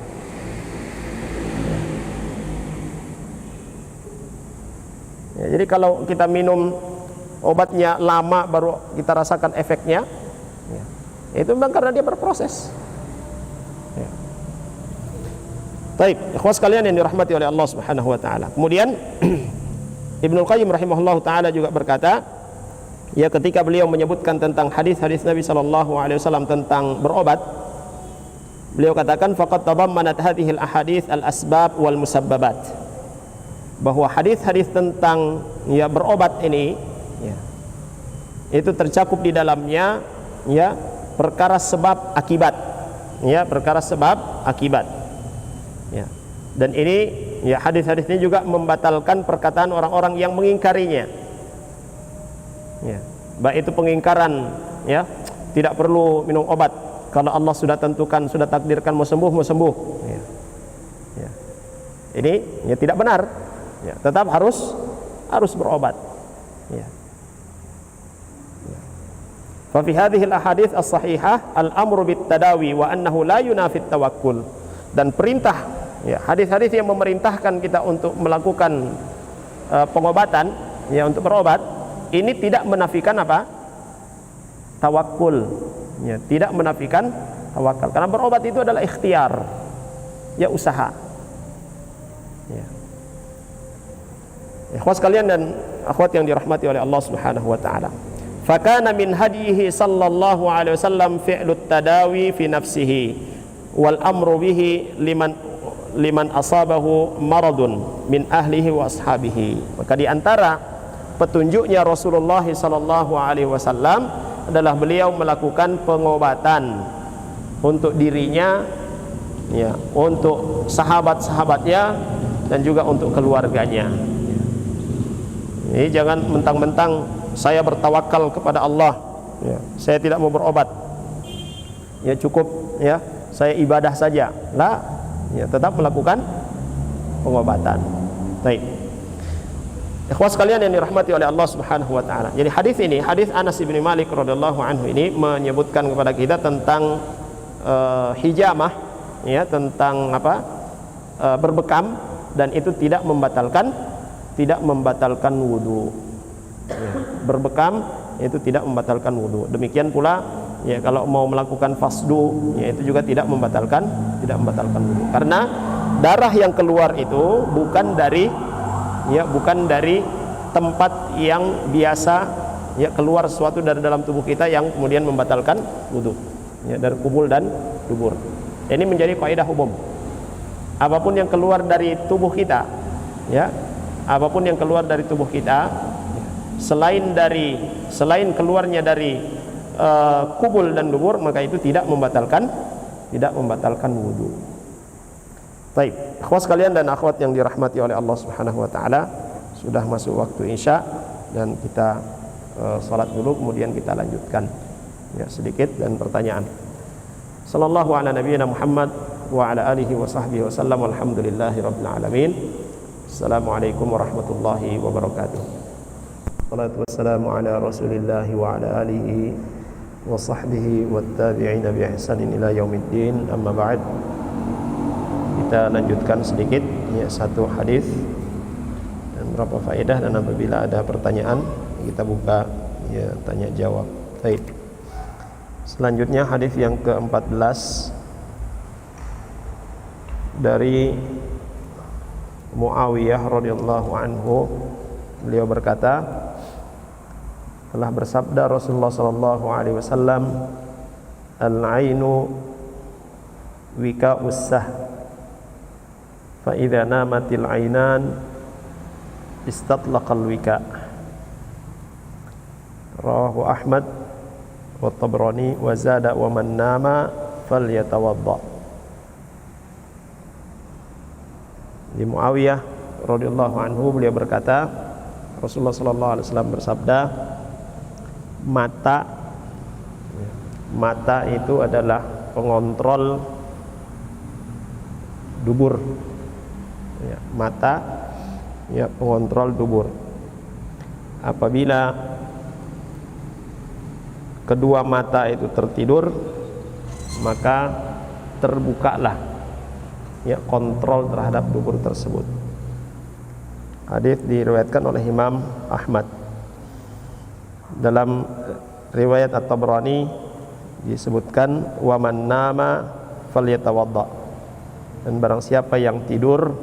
Jadi kalau kita minum obatnya lama baru kita rasakan efeknya, ya, itu memang karena dia berproses. Ya. Baik, ikhwas sekalian yang dirahmati oleh Allah Subhanahu wa taala. Kemudian Ibnu Qayyim rahimahullahu taala juga berkata, ya ketika beliau menyebutkan tentang hadis-hadis Nabi sallallahu alaihi wasallam tentang berobat, beliau katakan faqad tadammanat hadhihi al-ahadits al-asbab wal musabbabat. Bahwa hadis-hadis tentang ya berobat ini, ya, itu tercakup di dalamnya ya perkara sebab akibat. Ya, perkara sebab akibat. Ya. Dan ini ya hadis-hadis ini juga membatalkan perkataan orang-orang yang mengingkarinya. Ya. Baik itu pengingkaran ya, tidak perlu minum obat kalau Allah sudah tentukan, sudah takdirkan mau sembuh. Ya. Ya. Ini ya tidak benar. Ya, tetap harus berobat. Ya. Fa fi hadhihi al-ahadits as-sahihah al-amru bit-tadawi wa annahu la yunafi at-tawakkul. Dan perintah ya, hadis-hadis yang memerintahkan kita untuk melakukan pengobatan ya, untuk berobat, ini tidak menafikan apa? Tawakul. Ya, tidak menafikan tawakal. Karena berobat itu adalah ikhtiar. Ya, usaha. Ya. Ikhwas kalian dan akhwat yang dirahmati oleh Allah Subhanahu wa taala. Fakana min hadihi sallallahu alaihi wasallam fi'lut tadawi fi nafsihi wal amru bihi liman asabahu maradun min ahlihi wa ashabihi. Maka di antara petunjuknya Rasulullah sallallahu alaihi wasallam adalah beliau melakukan pengobatan untuk dirinya ya, untuk sahabat-sahabatnya dan juga untuk keluarganya. Ini jangan mentang-mentang saya bertawakal kepada Allah ya, saya tidak mau berobat. Ya cukup ya, saya ibadah saja. Lah, ya tetap melakukan pengobatan. Baik. Ikhwas sekalian yang dirahmati oleh Allah Subhanahu wa taala. Jadi hadis ini, hadis Anas bin Malik radhiyallahu anhu ini menyebutkan kepada kita tentang hijamah ya, tentang apa? Berbekam, dan itu tidak membatalkan wudu. Ya, berbekam itu tidak membatalkan wudu. Demikian pula ya kalau mau melakukan fasdu ya itu juga tidak membatalkan wudu. Karena darah yang keluar itu bukan dari tempat yang biasa ya, keluar sesuatu dari dalam tubuh kita yang kemudian membatalkan wudu. Ya, dari kubul dan dubur. Ini menjadi kaidah umum. Apapun yang keluar dari tubuh kita ya, apapun yang keluar dari tubuh kita selain keluarnya dari kubul dan dubur, maka itu tidak membatalkan wudu. Baik, ikhwas sekalian dan akhwat yang dirahmati oleh Allah Subhanahu wa taala, sudah masuk waktu Isya dan kita salat dulu, kemudian kita lanjutkan ya sedikit dan pertanyaan. Sallallahu ala nabiyyina Muhammad wa ala alihi wa sahbihi wasallam. Alhamdulillahirabbil alamin. Assalamualaikum warahmatullahi wabarakatuh. Salatu wassalamu ala Rasulillah wa ala alihi wa sahbihi wattabi'ina bi ihsanin ila yaumiddin. Amma ba'd. Kita lanjutkan sedikit ya, satu hadis dan berapa faedah, dan apabila ada pertanyaan kita buka ya tanya jawab. Baik. Selanjutnya hadis yang ke-14 dari Muawiyah radhiyallahu anhu. Beliau berkata, telah bersabda Rasulullah sallallahu alaihi wasallam, al-ainu wika'us sah, fa idza namatil ainan istatlaqal wika'. Rawahu Ahmad wa Tabrani wa zada wa man nama falyatawadda. Di Muawiyah radhiyallahu anhu beliau berkata, Rasulullah sallallahu alaihi wasallam bersabda, mata itu adalah pengontrol dubur. Ya, mata ya pengontrol dubur. Apabila kedua mata itu tertidur, maka terbukalah ya kontrol terhadap dubur tersebut. Hadis diriwayatkan oleh Imam Ahmad. Dalam riwayat At-Tabrani disebutkan wa man nama falyatawadda, dan barang siapa yang tidur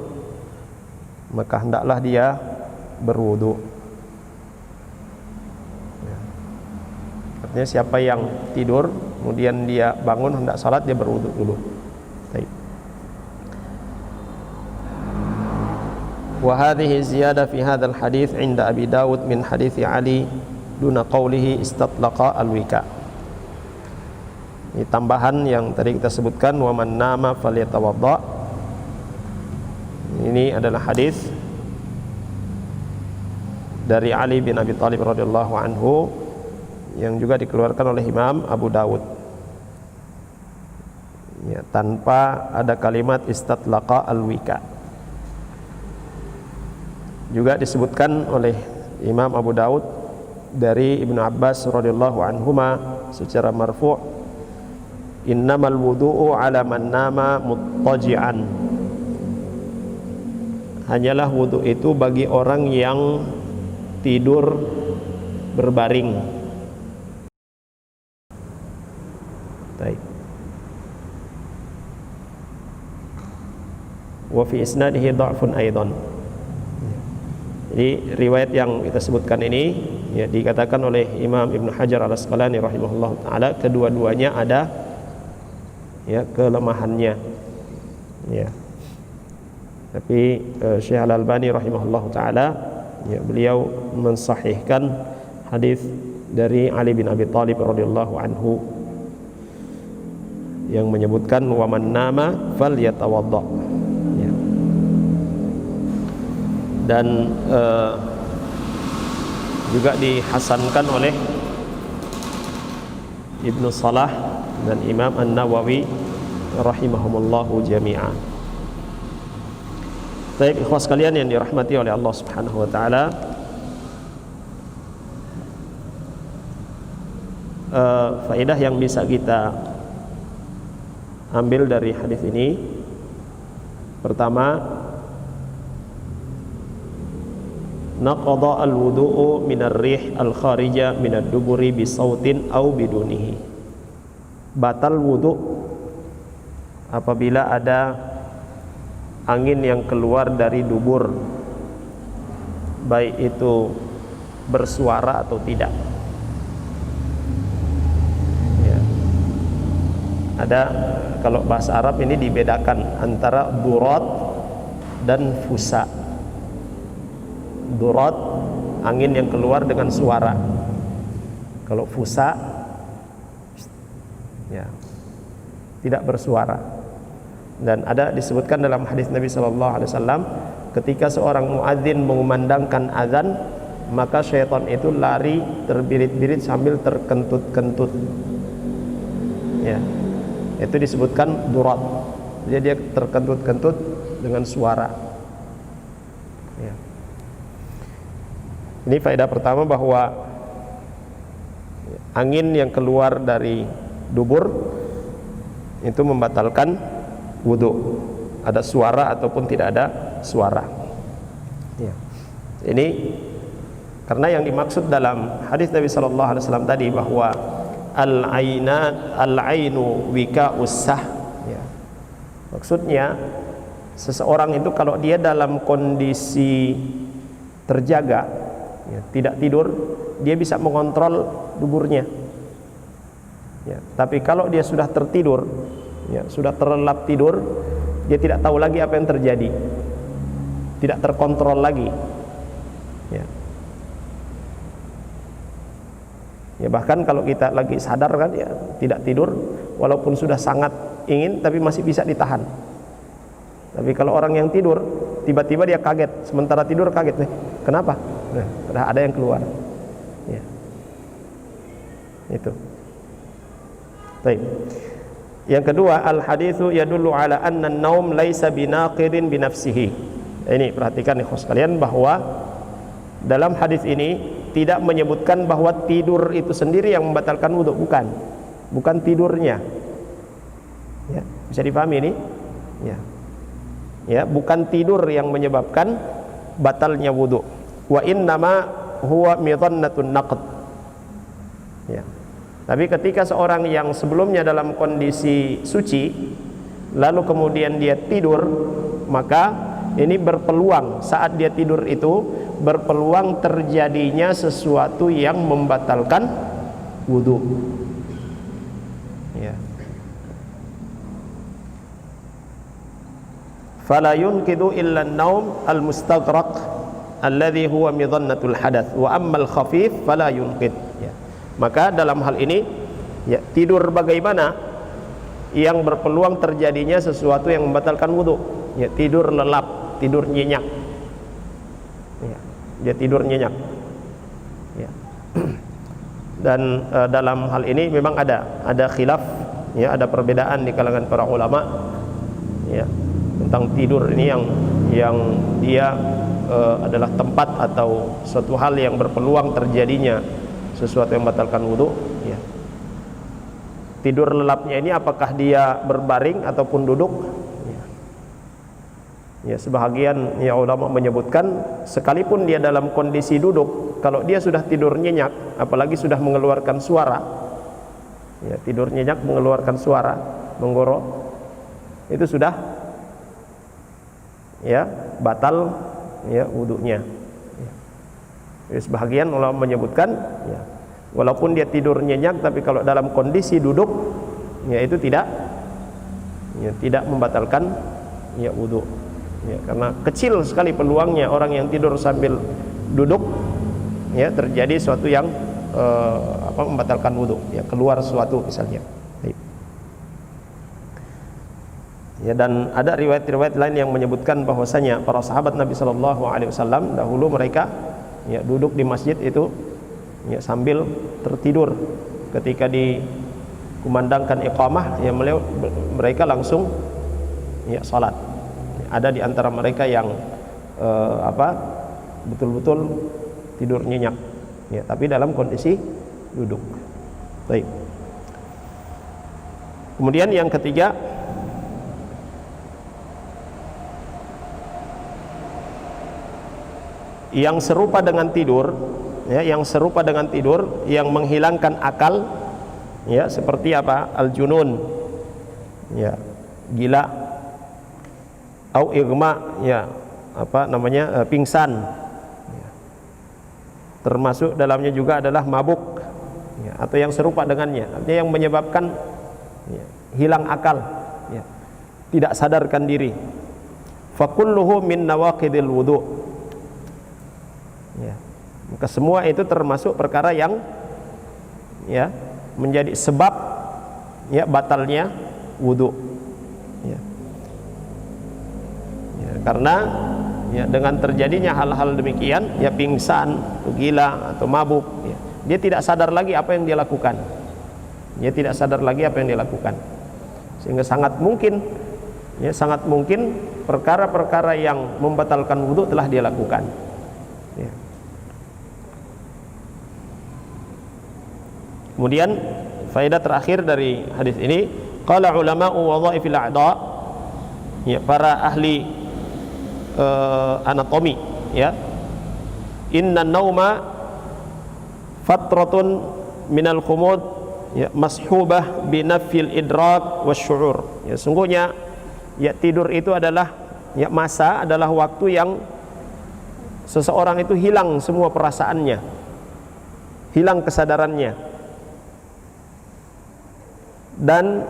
maka hendaklah dia berwudu. Ya. Artinya siapa yang tidur kemudian dia bangun hendak salat, dia berwudu dulu. Baik. Wa hadhihi ziyadah fi hadzal hadits 'inda Abi Dawud min hadits Ali duna qawlihi istatlaqa al-wika. Ini tambahan yang tadi kita sebutkan wa man nama falyatawadda. Ini adalah hadis dari Ali bin Abi Thalib radhiyallahu anhu yang juga dikeluarkan oleh Imam Abu Dawud. Ya, tanpa ada kalimat istatlaqa al-wika. Juga disebutkan oleh Imam Abu Dawud dari Ibnu Abbas radhiyallahu anhuma secara marfu', innamal wudu'u 'ala man nama muttaji'an. Hanyalah wudu itu bagi orang yang tidur berbaring. Baik. Wa fi isnadihi dha'fun aidan. Jadi riwayat yang kita sebutkan ini ya dikatakan oleh Imam Ibnu Hajar Al-Asqalani rahimahullah taala kedua-duanya ada ya kelemahannya. Ya. Tapi Syekh Al-Albani rahimahullah taala ya beliau mensahihkan hadis dari Ali bin Abi Thalib radhiyallahu anhu yang menyebutkan wa man nama falyatawadda. Ya. Dan juga dihasankan oleh Ibnu Salah dan Imam An-Nawawi rahimahumullahu jami'an. Baik, ikhwas sekalian yang dirahmati oleh Allah Subhanahu wa taala, faedah yang bisa kita ambil dari hadis ini, pertama, naqadha al-wudu'u minar rih al-kharija minad duburi bi sautin au bidunihi. Batal wudu apabila ada angin yang keluar dari dubur, baik itu bersuara atau tidak. Ya. Ada, kalau bahasa Arab ini dibedakan antara durat dan fusa. Durat, angin yang keluar dengan suara. Kalau fusa, ya, tidak bersuara. Dan ada disebutkan dalam hadis Nabi SAW, ketika seorang muadzin mengumandangkan azan, maka syaitan itu lari terbirit-birit sambil terkentut-kentut. Ya, itu disebutkan durat. Jadi dia terkentut-kentut dengan suara. Ya. Ini faedah pertama, bahwa angin yang keluar dari dubur itu membatalkan wudu, ada suara ataupun tidak ada suara. Ya. Ini karena yang dimaksud dalam hadis Nabi SAW tadi bahwa al-ainu wika'us sah. Ya. Maksudnya seseorang itu kalau dia dalam kondisi terjaga, ya, tidak tidur, dia bisa mengontrol duburnya. Ya, tapi kalau dia sudah tertidur, ya, sudah terlelap tidur, dia tidak tahu lagi apa yang terjadi, tidak terkontrol lagi. Ya. Ya, bahkan kalau kita lagi sadar kan, ya, tidak tidur, walaupun sudah sangat ingin, tapi masih bisa ditahan. Tapi kalau orang yang tidur, tiba-tiba dia kaget, sementara tidur kaget nih, kenapa? Nah, ada yang keluar. Ya. Itu. Baik. Yang kedua, al-haditsu yadullu ala anna an-naum laisa binaqidin bi nafsihi. Ini perhatikan nih sekalian, bahwa dalam hadis ini tidak menyebutkan bahwa tidur itu sendiri yang membatalkan wudu, bukan tidurnya. Ya, bisa dipahami ini? Ya. Ya, bukan tidur yang menyebabkan batalnya wudu. Wa innama huwa midhannatun naqd. Ya. Tapi ketika seorang yang sebelumnya dalam kondisi suci lalu kemudian dia tidur, maka ini berpeluang, saat dia tidur itu berpeluang terjadinya sesuatu yang membatalkan wudu. Ya. Fala yunqidu illa an-naum al-mustaghraq alladhi huwa midhannatul hadath wa amma al-khafif fala yunqid. Ya. Maka dalam hal ini ya, tidur bagaimana yang berpeluang terjadinya sesuatu yang membatalkan wudu? Ya, tidur lelap, tidur nyenyak. Ya, dia tidur nyenyak. Ya. Dan dalam hal ini memang ada khilaf, ya, ada perbedaan di kalangan para ulama, ya, tentang tidur ini yang dia adalah tempat atau suatu hal yang berpeluang terjadinya sesuatu yang membatalkan wudu. Ya. Tidur lelapnya ini apakah dia berbaring ataupun duduk? Ya, sebahagian ya ulama menyebutkan sekalipun dia dalam kondisi duduk, kalau dia sudah tidur nyenyak, apalagi sudah mengeluarkan suara, ya, tidur nyenyak mengeluarkan suara, menggorok, itu sudah ya batal ya wudunya. Ya. Jadi sebahagian ulama menyebutkan ya, walaupun dia tidur nyenyak, tapi kalau dalam kondisi duduk, ya itu tidak membatalkan ya wudu. Ya, karena kecil sekali peluangnya orang yang tidur sambil duduk ya terjadi sesuatu yang membatalkan wudu, ya keluar sesuatu misalnya. Ya, dan ada riwayat-riwayat lain yang menyebutkan bahwasanya para sahabat Nabi Shallallahu Alaihi Wasallam dahulu mereka ya duduk di masjid itu ya sambil tertidur. Ketika dikumandangkan iqamah, ya mereka langsung ya salat. Ada di antara mereka yang betul-betul tidur nyenyak, ya, tapi dalam kondisi duduk. Baik. Kemudian yang ketiga, yang serupa dengan tidur, ya, yang serupa dengan tidur yang menghilangkan akal, ya, seperti apa? Al-junun, ya, gila, au igma, ya, pingsan, ya. Termasuk dalamnya juga adalah mabuk, ya, atau yang serupa dengannya, artinya yang menyebabkan ya, hilang akal, ya, tidak sadarkan diri. Fakulluhu min nawaqidil wudu. Ya, maka semua itu termasuk perkara yang ya menjadi sebab ya batalnya wudu. Ya. Ya, karena ya dengan terjadinya hal-hal demikian, ya pingsan, atau gila, atau mabuk, ya, dia tidak sadar lagi apa yang dia lakukan. Dia tidak sadar lagi apa yang dia lakukan. Sehingga sangat mungkin perkara-perkara yang membatalkan wudu telah dia lakukan. Ya. Kemudian faedah terakhir dari hadis ini, qala ulama'u wadhaifil a'dha, ya, para ahli anatomi, ya, inna nauma fatratun minal khumud, ya, mashubah binafil idrak wasyu'ur. Ya, sungguhnya ya tidur itu adalah ya masa, adalah waktu yang seseorang itu hilang semua perasaannya, hilang kesadarannya, dan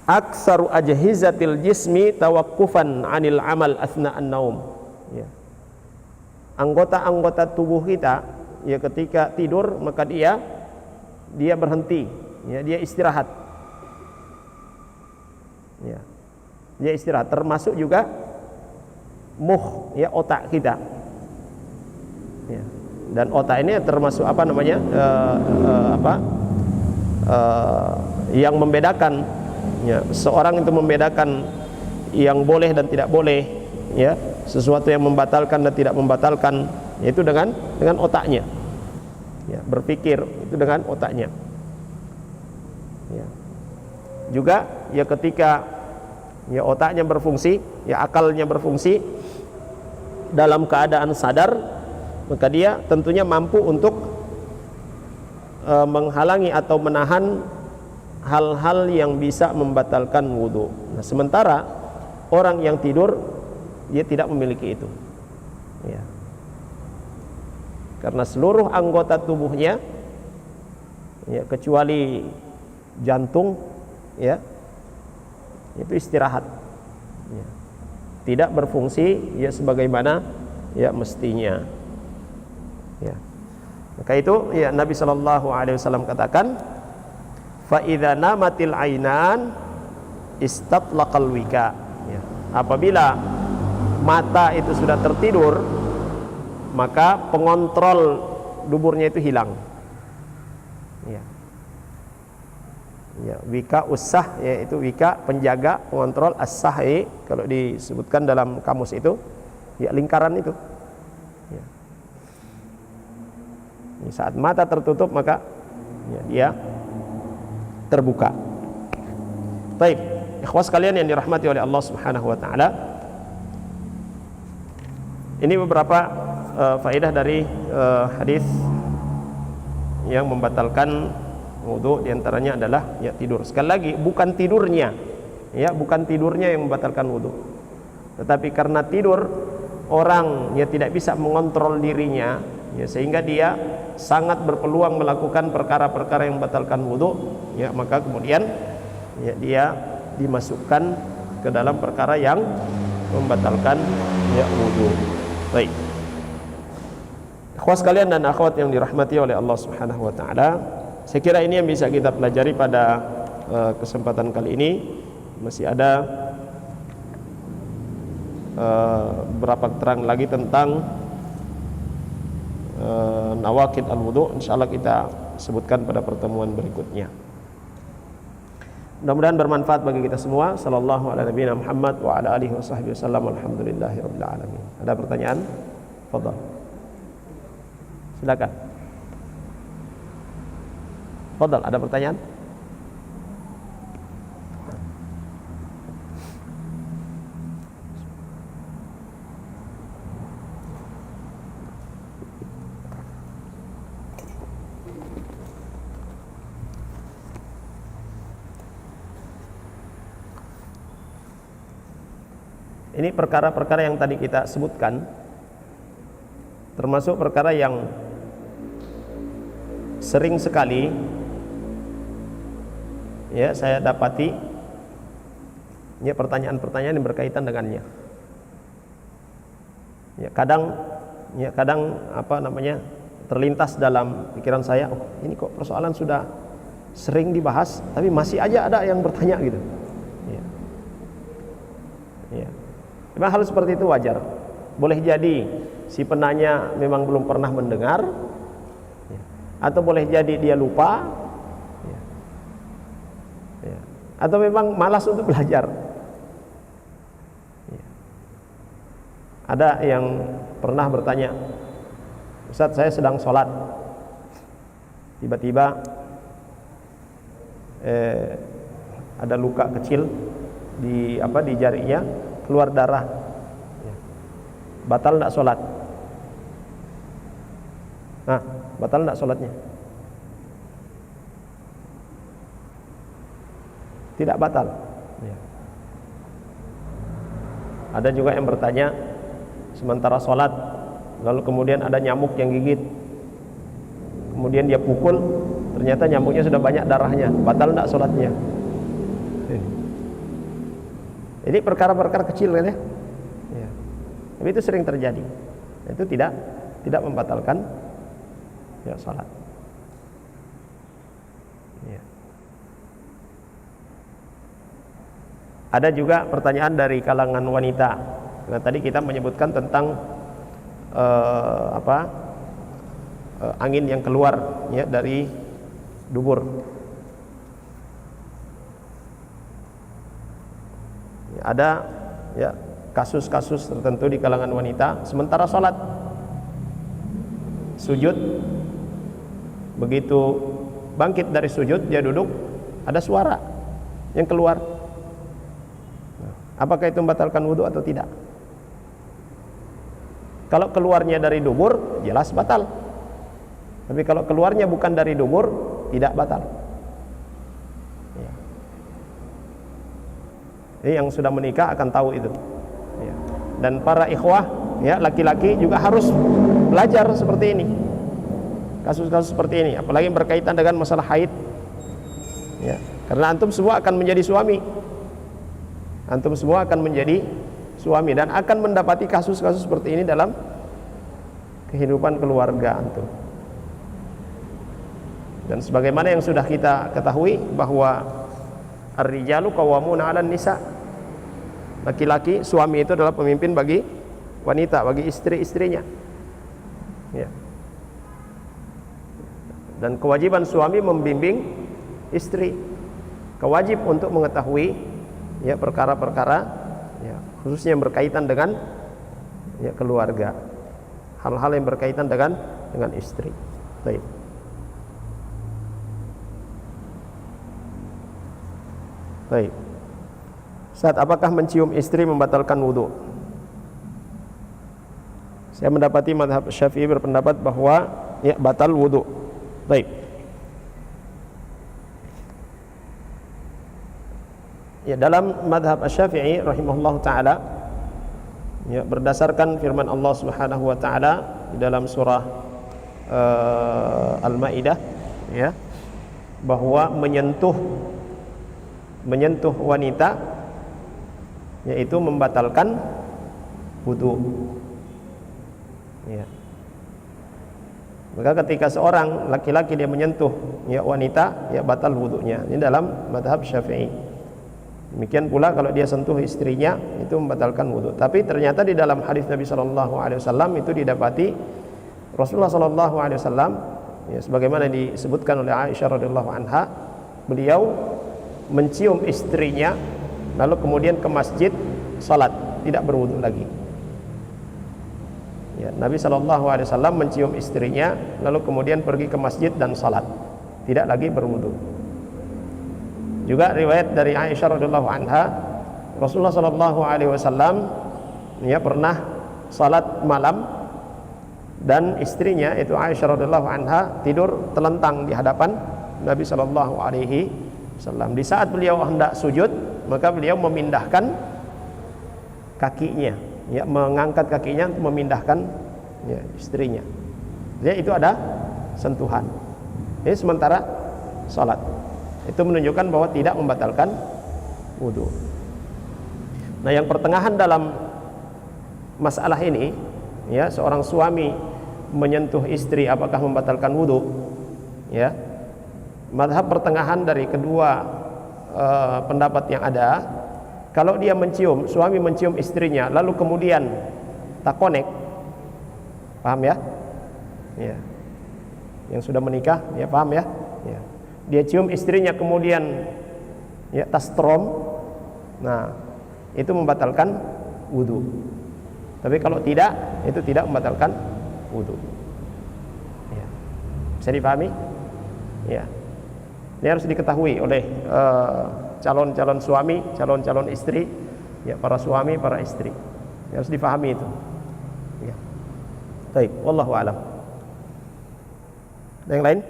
aksaru ajhizatil jismi tawaqqufan 'anil amal athna'an naum. Ya. Anggota-anggota tubuh kita ya ketika tidur maka dia berhenti, ya, dia istirahat. Ya. Dia istirahat, termasuk juga ya otak kita. Ya. Dan otak ini termasuk yang membedakan, ya, seorang itu membedakan yang boleh dan tidak boleh, ya, sesuatu yang membatalkan dan tidak membatalkan, yaitu dengan otaknya, ya, berpikir itu dengan otaknya, ya. Juga ya ketika ya otaknya berfungsi, ya akalnya berfungsi, dalam keadaan sadar, maka dia tentunya mampu untuk menghalangi atau menahan hal-hal yang bisa membatalkan wudu. Nah, sementara orang yang tidur dia tidak memiliki itu. Ya. Karena seluruh anggota tubuhnya, ya, kecuali jantung, ya, itu istirahat, ya, tidak berfungsi ya sebagaimana ya mestinya. Ya. Maka itu ya Nabi Shallallahu Alaihi Wasallam katakan, fa idza namatil ainan istatlaqal wika. Ya. Apabila mata itu sudah tertidur, maka pengontrol duburnya itu hilang. Ya. Ya, wika usah, yaitu wika penjaga, pengontrol, as-sahi kalau disebutkan dalam kamus itu ya lingkaran itu. Ya. Saat mata tertutup maka ya, dia terbuka. Baik, ikhwas sekalian yang dirahmati oleh Allah Subhanahu wa taala. Ini beberapa faedah dari hadis yang membatalkan wudu, diantaranya adalah ya tidur. Sekali lagi, bukan tidurnya, ya, bukan tidurnya yang membatalkan wudu, tetapi karena tidur orang ya tidak bisa mengontrol dirinya, ya, sehingga dia sangat berpeluang melakukan perkara-perkara yang membatalkan wudu, ya, maka kemudian ya dia dimasukkan ke dalam perkara yang membatalkan ya wudu. Baik. Ikhwas sekalian dan akhwat yang dirahmati oleh Allah Subhanahu wa taala, saya kira ini yang bisa kita pelajari pada kesempatan kali ini. Masih ada beberapa keterangan lagi tentang nawaqid al-wudu, insyaallah kita sebutkan pada pertemuan berikutnya. Mudah-mudahan bermanfaat bagi kita semua. Sallallahu ala nabiyina Muhammad wa ala alihi washabbihi wasallam. Alhamdulillahirabbil alamin. Ada pertanyaan? Fadhal. Silakan. Fadhal, ada pertanyaan? Ini perkara-perkara yang tadi kita sebutkan, termasuk perkara yang sering sekali ya saya dapati ya pertanyaan-pertanyaan yang berkaitan dengannya. Ya kadang apa namanya terlintas dalam pikiran saya, oh ini kok persoalan sudah sering dibahas tapi masih aja ada yang bertanya gitu. Ya. Ya. Memang hal seperti itu wajar. Boleh jadi si penanya memang belum pernah mendengar, ya, atau boleh jadi dia lupa, ya, ya, atau memang malas untuk belajar. Ya. Ada yang pernah bertanya, Ustaz, saya sedang sholat, tiba-tiba ada luka kecil di jarinya, keluar darah, ya. Batal enggak sholat? Nah, batal enggak sholatnya? Tidak batal, ya. Ada juga yang bertanya, sementara sholat lalu kemudian ada nyamuk yang gigit, kemudian dia pukul, ternyata nyamuknya sudah banyak darahnya, batal enggak sholatnya? Ini perkara-perkara kecil kan ya? Ya. Tapi itu sering terjadi. Itu tidak membatalkan ya salat. Ya. Ada juga pertanyaan dari kalangan wanita. Nah, tadi kita menyebutkan tentang angin yang keluar ya dari dubur. Ada ya kasus-kasus tertentu di kalangan wanita sementara sholat sujud, begitu bangkit dari sujud dia duduk, ada suara yang keluar. Apakah itu membatalkan wudu atau tidak? Kalau keluarnya dari dubur, jelas batal. Tapi kalau keluarnya bukan dari dubur, tidak batal. Ya. Ini yang sudah menikah akan tahu itu. Ya. Dan para ikhwah, ya, laki-laki juga harus belajar seperti ini. Kasus-kasus seperti ini, apalagi berkaitan dengan masalah haid. Ya. Karena antum semua akan menjadi suami. Antum semua akan menjadi suami dan akan mendapati kasus-kasus seperti ini dalam kehidupan keluarga antum. Dan sebagaimana yang sudah kita ketahui bahwa ar-rijalu qawwamuna 'alan nisa. Laki-laki, suami itu adalah pemimpin bagi wanita, bagi istri-istrinya. Ya. Dan kewajiban suami membimbing istri. Kewajib untuk mengetahui, ya, perkara-perkara, ya, khususnya yang berkaitan dengan, ya, keluarga, hal-hal yang berkaitan dengan istri. Baik. Baik. Ustaz, apakah mencium istri membatalkan wudu? Saya mendapati mazhab Syafi'i berpendapat bahwa, ya, batal wudu. Baik. Ya, dalam madhab Asy-Syafi'i rahimahullah ta'ala, ya, berdasarkan firman Allah subhanahu wa ta'ala di dalam surah Al-Ma'idah, ya, bahwa menyentuh wanita yaitu membatalkan wudu. Ya. Maka ketika seorang laki-laki dia menyentuh, ya, wanita, ya, batal wudunya. Ini dalam madhab Syafi'i. Demikian pula kalau dia sentuh istrinya, itu membatalkan wudu. Tapi ternyata di dalam hadis Nabi SAW itu didapati Rasulullah SAW, ya, sebagaimana disebutkan oleh Aisyah radhiyallahu anha, beliau mencium istrinya lalu kemudian ke masjid salat, tidak berwudu lagi. Ya, Nabi SAW mencium istrinya lalu kemudian pergi ke masjid dan salat, tidak lagi berwudu. Juga riwayat dari Aisyah radhiyallahu anha, Rasulullah SAW, ya, pernah salat malam dan istrinya itu Aisyah radhiyallahu anha tidur telentang di hadapan Nabi SAW. Di saat beliau hendak sujud, maka beliau memindahkan kakinya, ya, mengangkat kakinya untuk memindahkan, ya, istrinya. Jadi itu ada sentuhan. Ini sementara salat. Itu menunjukkan bahwa tidak membatalkan wudu. Nah, yang pertengahan dalam masalah ini, ya, seorang suami menyentuh istri apakah membatalkan wudu, ya, mazhab pertengahan dari kedua pendapat yang ada, kalau dia mencium, suami mencium istrinya lalu kemudian tak connect, paham ya? Ya, yang sudah menikah, ya, paham ya? Ya. Dia cium istrinya kemudian, ya, tastrom, nah, itu membatalkan wudu. Tapi kalau tidak, itu tidak membatalkan wudu. Ya. Bisa dipahami? Ya. Ini harus diketahui oleh calon-calon suami, calon-calon istri, ya, para suami, para istri. Ya, harus dipahami itu. Ya. Baik, wallahu a'lam. Yang lain?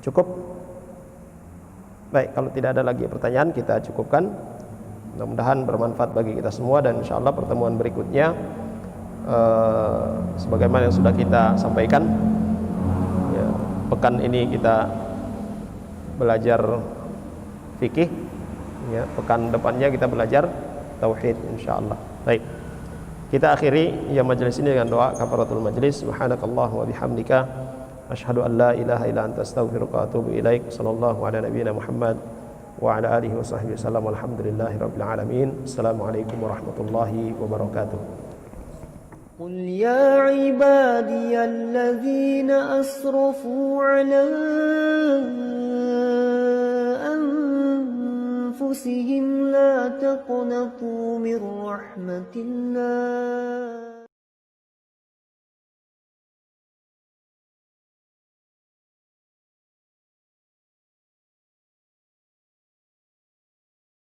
Cukup? Baik, kalau tidak ada lagi pertanyaan, kita cukupkan. Mudah-mudahan bermanfaat bagi kita semua, dan insyaallah pertemuan berikutnya sebagaimana yang sudah kita sampaikan, ya, pekan ini kita belajar fikih, ya, pekan depannya kita belajar tauhid insyaallah. Baik, kita akhiri ya majelis ini dengan doa kafaratul majelis. Subhanakallahumma wa bihamdika asyhadu an la ilaha illa anta astaghfiruka wa atubu ilaik. Sallallahu ala nabiyyina Muhammad wa ala alihi wa sahbihi wasallam. Alhamdulillahi rabbil alamin. Assalamualaikum warahmatullahi wabarakatuh. قل يا عبادي الذين أسرفوا على أنفسهم لا تقنطوا من رحمة الله